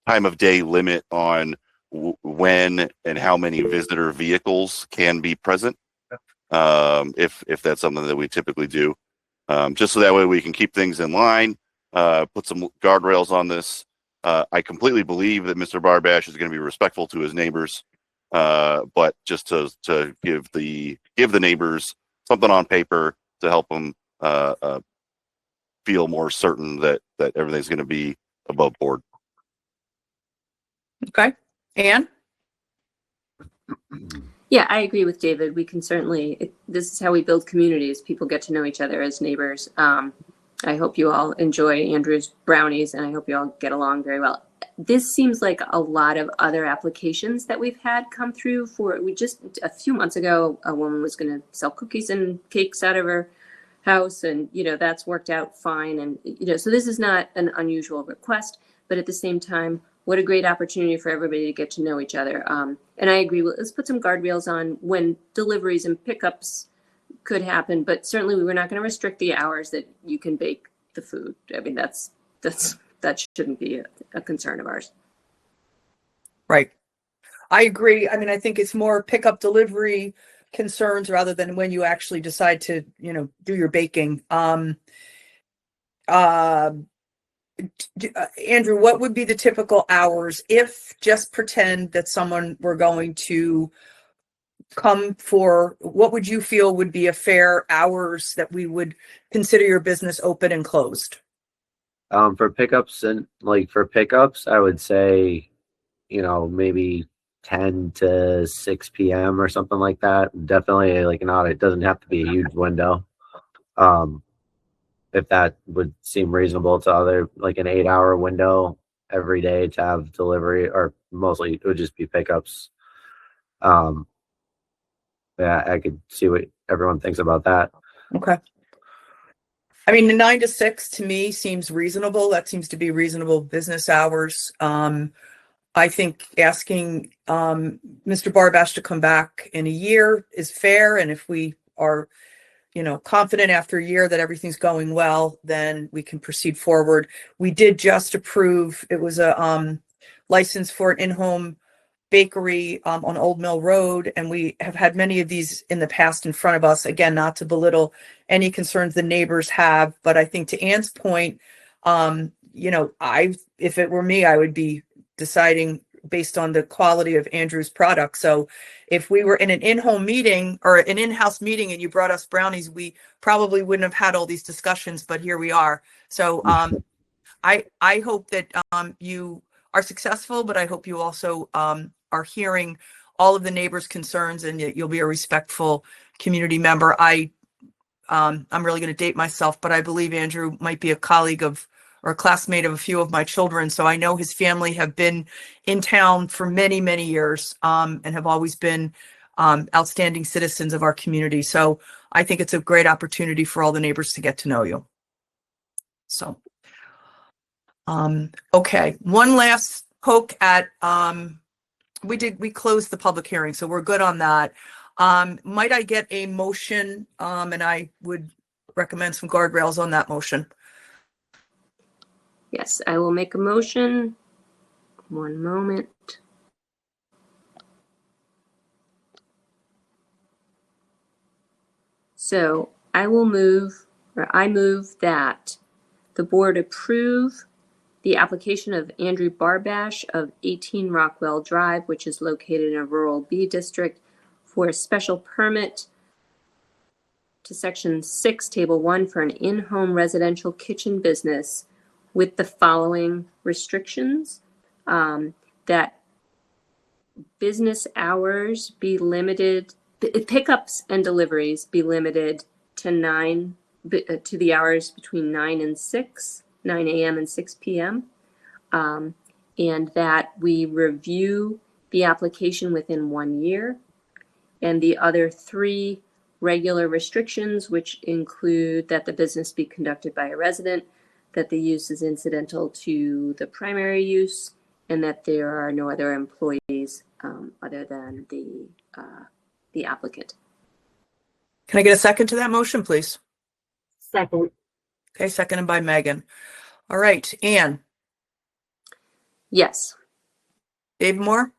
time of day limit on when and how many visitor vehicles can be present. If that's something that we typically do. Just so that way we can keep things in line, put some guardrails on this. I completely believe that Mr. Barbash is going to be respectful to his neighbors, but just to give the neighbors something on paper to help them feel more certain that everything's going to be above board. Okay. Anne? Yeah, I agree with David. We can certainly, this is how we build communities. People get to know each other as neighbors. I hope you all enjoy Andrew's brownies and I hope you all get along very well. This seems like a lot of other applications that we've had come through just a few months ago, a woman was going to sell cookies and cakes out of her house and, that's worked out fine. And, so this is not an unusual request, but at the same time, what a great opportunity for everybody to get to know each other. And I agree. Let's put some guardrails on when deliveries and pickups could happen, but certainly we're not going to restrict the hours that you can bake the food. I mean, that shouldn't be a concern of ours. Right. I agree. I mean, I think it's more pickup delivery concerns rather than when you actually decide to, do your baking. Andrew, what would be the typical hours if just pretend that someone were going to come for, what would you feel would be a fair hours that we would consider your business open and closed? For pickups I would say, maybe 10 to 6 p.m. or something like that. Definitely it doesn't have to be a huge window. If that would seem reasonable to other, like an 8-hour window every day to have delivery, or mostly it would just be pickups. Yeah, I could see what everyone thinks about that. Okay. I mean, the 9 to 6 to me seems reasonable. That seems to be reasonable business hours. I think asking Mr. Barbash to come back in a year is fair. And if we are, confident after a year that everything's going well, then we can proceed forward. We did just approve, it was a license for an in-home bakery on Old Mill Road, and we have had many of these in the past in front of us. Again, not to belittle any concerns the neighbors have, but I think to Ann's point, if it were me, I would be deciding based on the quality of Andrew's product. So if we were in an in-home meeting or an in-house meeting and you brought us brownies, we probably wouldn't have had all these discussions, but here we are. So I hope that you are successful, but I hope you also are hearing all of the neighbors' concerns and you'll be a respectful community member. I'm really going to date myself, but I believe Andrew might be a colleague of or a classmate of a few of my children. So I know his family have been in town for many, many years and have always been outstanding citizens of our community. So I think it's a great opportunity for all the neighbors to get to know you. So, okay. One last poke at, we closed the public hearing, so we're good on that. Might I get a motion? And I would recommend some guardrails on that motion. Yes, I will make a motion. One moment. So I move that the board approve the application of Andrew Barbash of 18 Rockwell Drive, which is located in a rural B district, for a special permit to section 6, table 1 for an in-home residential kitchen business with the following restrictions, that business hours be limited, pickups and deliveries be limited to to the hours between 9 a.m. and 6 p.m. And that we review the application within 1 year. And the other 3 regular restrictions, which include that the business be conducted by a resident, that the use is incidental to the primary use, and that there are no other employees other than the applicant. Can I get a second to that motion, please? Second. Okay, seconded by Megan. All right, Ann. Yes. Dave Moore?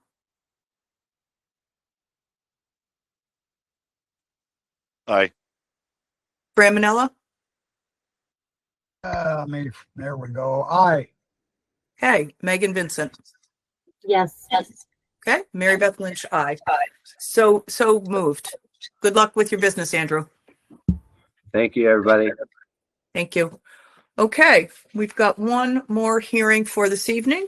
Aye. Fran Manella? There we go. Aye. Okay, Megan Vincent. Yes. Okay, Mary Beth Lynch, aye. So moved. Good luck with your business, Andrew. Thank you, everybody. Thank you. Okay, we've got one more hearing for this evening.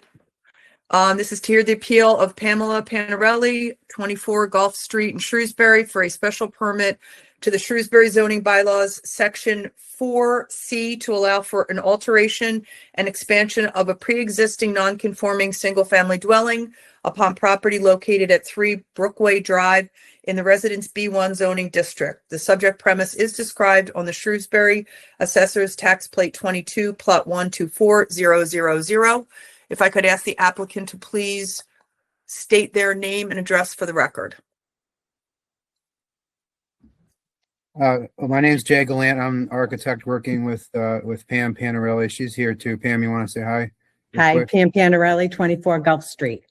This is to hear the appeal of Pamela Panarelli, 24 Gulf Street in Shrewsbury, for a special permit to the Shrewsbury zoning bylaws, section 4C, to allow for an alteration and expansion of a pre-existing non-conforming single-family dwelling upon property located at 3 Brookway Drive in the Residence B1 zoning district. The subject premise is described on the Shrewsbury Assessor's Tax Plate 22, Plot 124000. If I could ask the applicant to please state their name and address for the record. My name's Jay Gallant. I'm an architect working with Pam Panarelli. She's here too. Pam, you want to say hi? Hi, Pam Panarelli, 24 Gulf Street.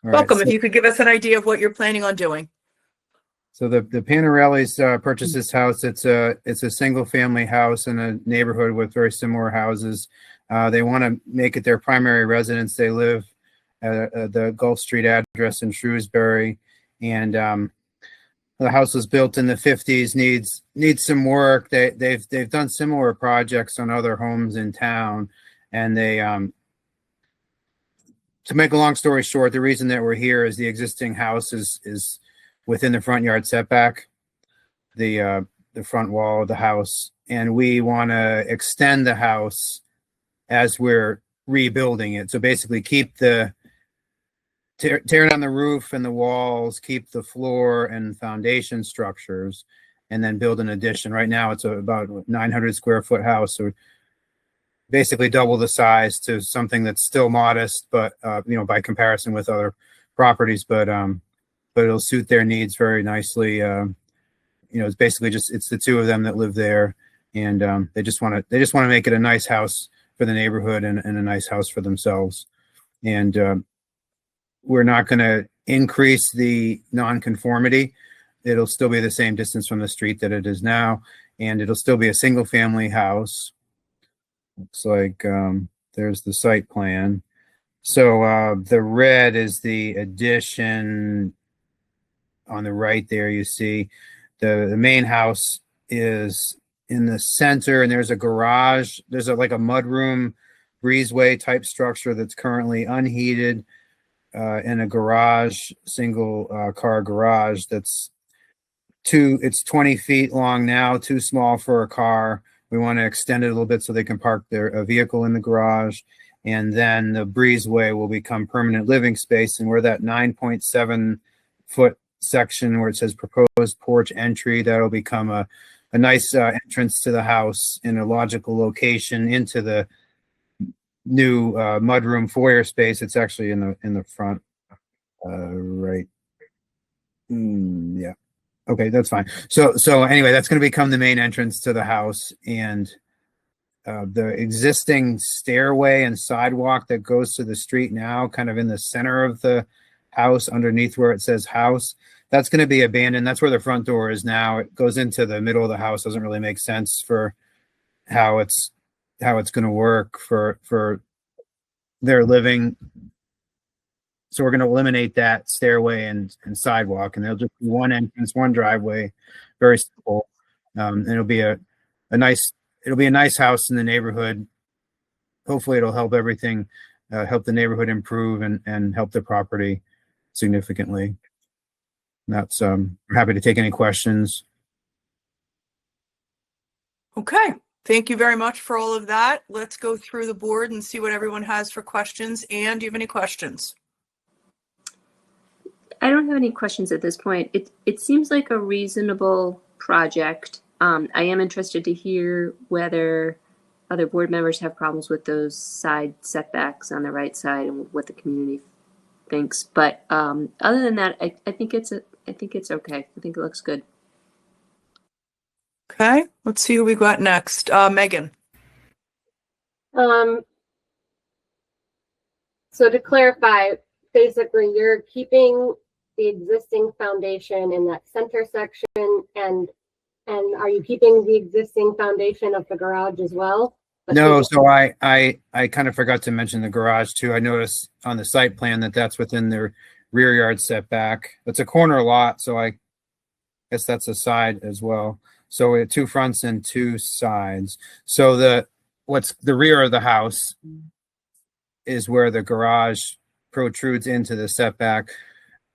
Welcome. If you could give us an idea of what you're planning on doing. So the Panarellis purchased this house. It's a single family house in a neighborhood with very similar houses. They want to make it their primary residence. They live at the Gulf Street address in Shrewsbury, and the house was built in the 50s. Needs some work. They've done similar projects on other homes in town, and they to make a long story short, the reason that we're here is the existing house is within the front yard setback, the front wall of the house, and we want to extend the house as we're rebuilding it. So basically keep tear down the roof and the walls, keep the floor and foundation structures, and then build an addition. Right now it's about 900 square foot house. So basically double the size to something that's still modest, but by comparison with other properties, but it'll suit their needs very nicely. It's basically it's the two of them that live there, and they just want to make it a nice house for the neighborhood and a nice house for themselves. And we're not going to increase the nonconformity. It'll still be the same distance from the street that it is now, and it'll still be a single family house. Looks like there's the site plan. So the red is the addition on the right there. You see the main house is in the center, and there's a garage. There's like a mudroom breezeway type structure that's currently unheated in a garage, single car garage that's it's 20 feet long now, too small for a car. We want to extend it a little bit so they can park their vehicle in the garage. And then the breezeway will become permanent living space. And where that 9.7 foot section where it says proposed porch entry, that'll become a nice entrance to the house in a logical location into the new mudroom foyer space. It's actually in the front, right? Yeah. Okay, that's fine. So anyway, that's going to become the main entrance to the house, and the existing stairway and sidewalk that goes to the street now, kind of in the center of the house, underneath where it says house, that's going to be abandoned. That's where the front door is now. It goes into the middle of the house. Doesn't really make sense for how it's going to work for their living. So we're going to eliminate that stairway and sidewalk, and there'll just be one entrance, one driveway, very simple. And it'll be a nice house in the neighborhood. Hopefully it'll help everything, help the neighborhood improve and help the property significantly. That's I'm happy to take any questions. Okay. Thank you very much for all of that. Let's go through the board and see what everyone has for questions. Anne, do you have any questions? I don't have any questions at this point. It seems like a reasonable project. I am interested to hear whether other board members have problems with those side setbacks on the right side and what the community thinks. But other than that, I think it's okay. I think it looks good. Okay, let's see who we got next. Megan. So to clarify, basically you're keeping the existing foundation in that center section, and are you keeping the existing foundation of the garage as well? No, so I kind of forgot to mention the garage too. I noticed on the site plan that's within their rear yard setback. It's a corner lot, so I guess that's a side as well. So we have two fronts and two sides. So the rear of the house is where the garage protrudes into the setback.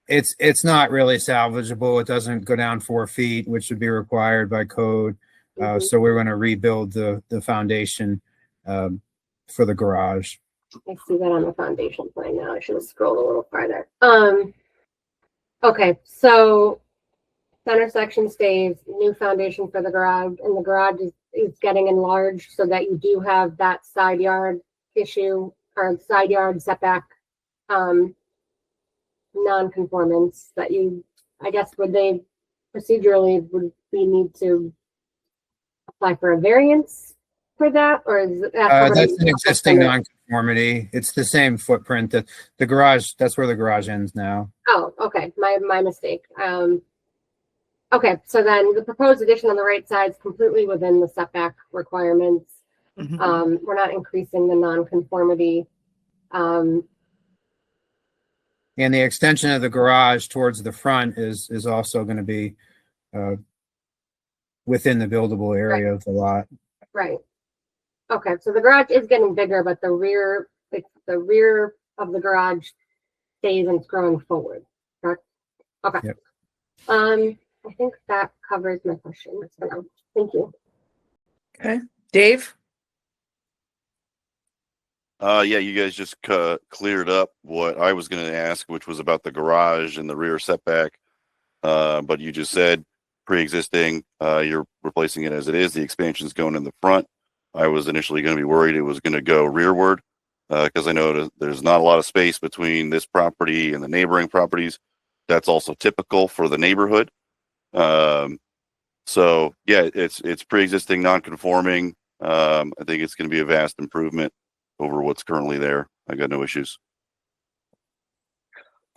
It's not really salvageable. It doesn't go down 4 feet, which would be required by code. So we're going to rebuild the foundation for the garage. I see that on the foundation plan now. I should have scrolled a little farther. Okay, so center section stays, new foundation for the garage, and the garage is getting enlarged so that you do have that side yard issue or side yard setback non-conformance that you, I guess, would we need to apply for a variance for that, or is that that's an existing non-conformity? It's the same footprint that the garage, that's where the garage ends now. Oh, okay, my mistake. Okay, so then the proposed addition on the right side is completely within the setback requirements. We're not increasing the non-conformity. And the extension of the garage towards the front is also going to be within the buildable area of the lot. Right. Okay, so the garage is getting bigger, but the rear of the garage stays and it's growing forward. Correct? Okay. Yep. I think that covers my questions for now. Thank you. Okay, Dave. Yeah, you guys just cleared up what I was going to ask, which was about the garage and the rear setback. But you just said pre-existing, you're replacing it as it is. The expansion's going in the front. I was initially going to be worried it was going to go rearward because I know there's not a lot of space between this property and the neighboring properties. That's also typical for the neighborhood. So yeah, it's pre-existing, non-conforming. I think it's going to be a vast improvement over what's currently there. I got no issues.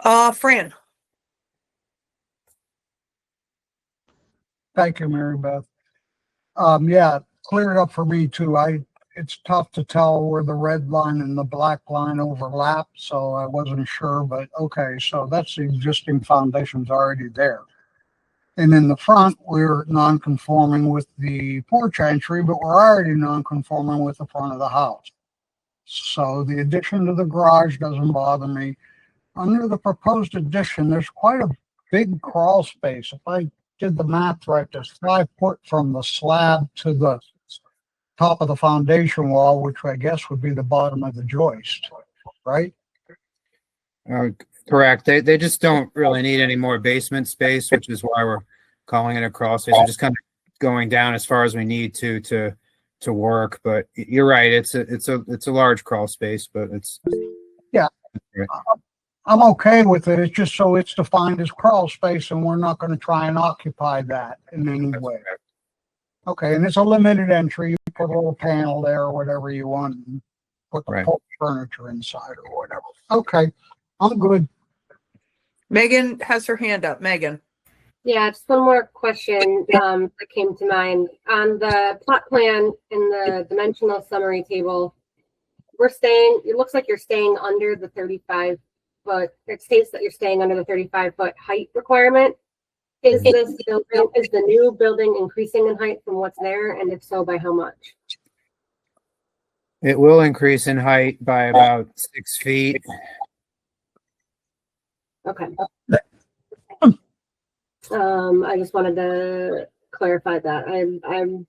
Fran. Thank you, Mary Beth. Yeah, cleared up for me too. It's tough to tell where the red line and the black line overlap, so I wasn't sure, but okay, so that's the existing foundation's already there. And in the front, we're non-conforming with the porch entry, but we're already non-conforming with the front of the house. So the addition to the garage doesn't bother me. Under the proposed addition, there's quite a big crawl space. If I did the math right, there's 5 foot from the slab to the top of the foundation wall, which I guess would be the bottom of the joist, right? Correct. They just don't really need any more basement space, which is why we're calling it a crawl space. We're just kind of going down as far as we need to work. But you're right. It's a large crawl space, but it's yeah. I'm okay with it. It's just so it's defined as crawl space, and we're not going to try and occupy that in any way. Okay, and it's a limited entry. You put a little panel there or whatever you want, and put the porch furniture inside or whatever. Okay, I'm good. Megan has her hand up. Megan. Yeah, just one more question that came to mind. On the plot plan in the dimensional summary table, it looks like you're staying under the 35 foot. It states that you're staying under the 35-foot height requirement. Is the new building increasing in height from what's there? And if so, by how much? It will increase in height by about 6 feet. Okay. I just wanted to clarify that.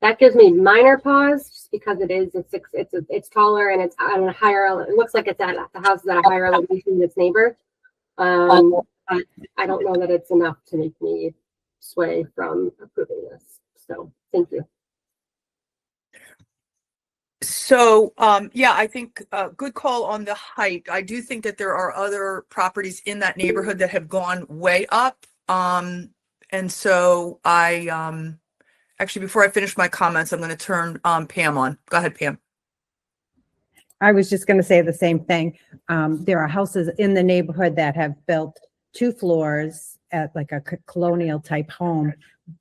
That gives me minor pause just because it's taller and it's on a higher. It looks like the house is at a higher elevation than its neighbor. But I don't know that it's enough to make me sway from approving this. So thank you. So, yeah, I think good call on the height. I do think that there are other properties in that neighborhood that have gone way up. And so actually, before I finish my comments, I'm going to turn Pam on. Go ahead, Pam. I was just going to say the same thing. There are houses in the neighborhood that have built 2 floors at like a colonial type home.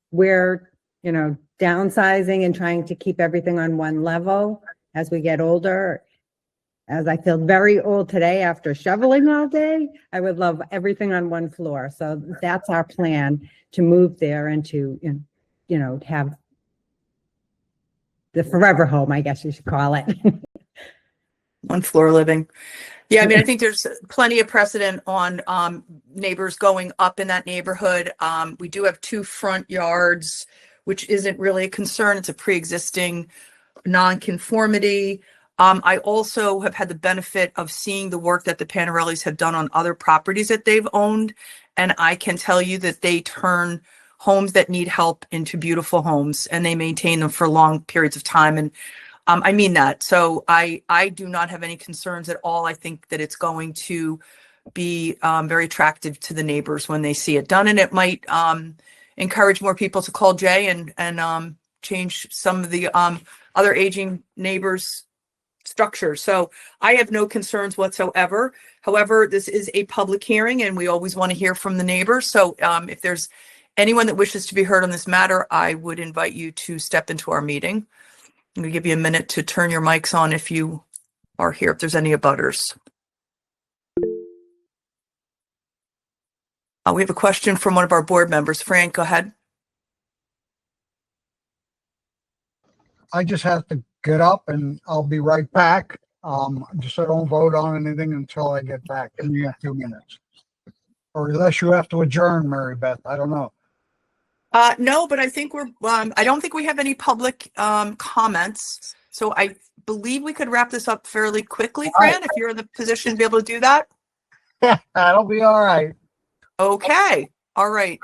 We're, downsizing and trying to keep everything on one level as we get older. As I feel very old today after shoveling all day, I would love everything on one floor. So that's our plan, to move there and to, have the forever home, I guess you should call it. One floor living. Yeah, I mean, I think there's plenty of precedent on neighbors going up in that neighborhood. We do have 2 front yards, which isn't really a concern. It's a pre-existing nonconformity. I also have had the benefit of seeing the work that the Panarellis have done on other properties that they've owned. And I can tell you that they turn homes that need help into beautiful homes, and they maintain them for long periods of time. And I mean that. So I do not have any concerns at all. I think that it's going to be very attractive to the neighbors when they see it done. And it might encourage more people to call Jay and change some of the other aging neighbors' structures. So I have no concerns whatsoever. However, this is a public hearing and we always want to hear from the neighbors. So if there's anyone that wishes to be heard on this matter, I would invite you to step into our meeting. I'm going to give you a minute to turn your mics on if you are here, if there's any abutters. We have a question from one of our board members. Frank, go ahead. I just have to get up and I'll be right back. Just so I don't vote on anything until I get back. Give me a few minutes. Or unless you have to adjourn, Mary Beth. I don't know. No, but I think I don't think we have any public comments. So I believe we could wrap this up fairly quickly, Fran, if you're in the position to be able to do that. Yeah, that'll be all right. Okay. All right.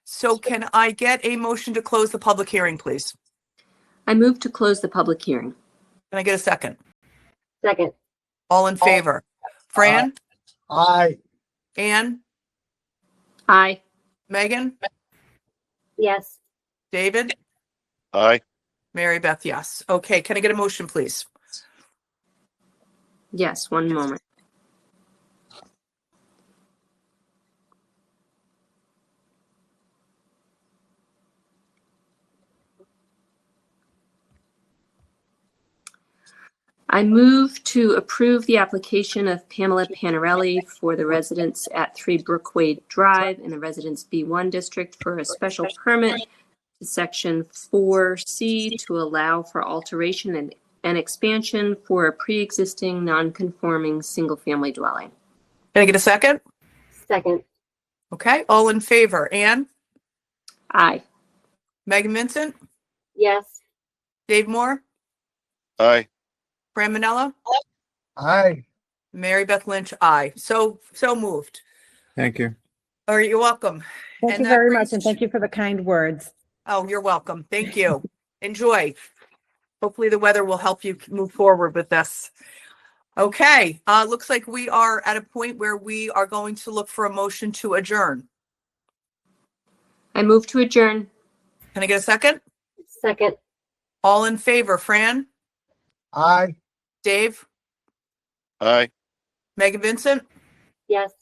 So can I get a motion to close the public hearing, please? I move to close the public hearing. Can I get a second? Second. All in favor? Fran? Aye. Anne? Aye. Megan? Yes. David? Aye. Mary Beth, yes. Okay. Can I get a motion, please? Yes, one moment. I move to approve the application of Pamela Panarelli for the residence at 3 Brookway Drive in the Residence B1 District for a special permit to Section 4C to allow for alteration and expansion for a pre-existing non-conforming single-family dwelling. Can I get a second? Second. Okay, all in favor. Anne? Aye. Megan Vincent? Yes. Dave Moore? Aye. Fran Manella? Aye. Mary Beth Lynch? Aye. So moved. Thank you. All right, you're welcome. Thank And you that very brings- much, and thank you for the kind words. Oh, you're welcome. Thank you. Enjoy. Hopefully the weather will help you move forward with this. Okay, looks like we are at a point where we are going to look for a motion to adjourn. I move to adjourn. Can I get a second? Second. All in favor, Fran? Aye. Dave? Aye. Megan Vincent? Yes.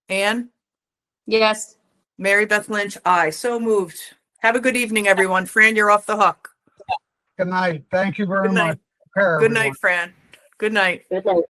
Anne? Yes. Mary Beth Lynch? Aye. So moved. Have a good evening, everyone. Fran, you're off the hook. Good night. Thank you very Good night. much. Care, Good everyone. night, Fran. Good night. Good night.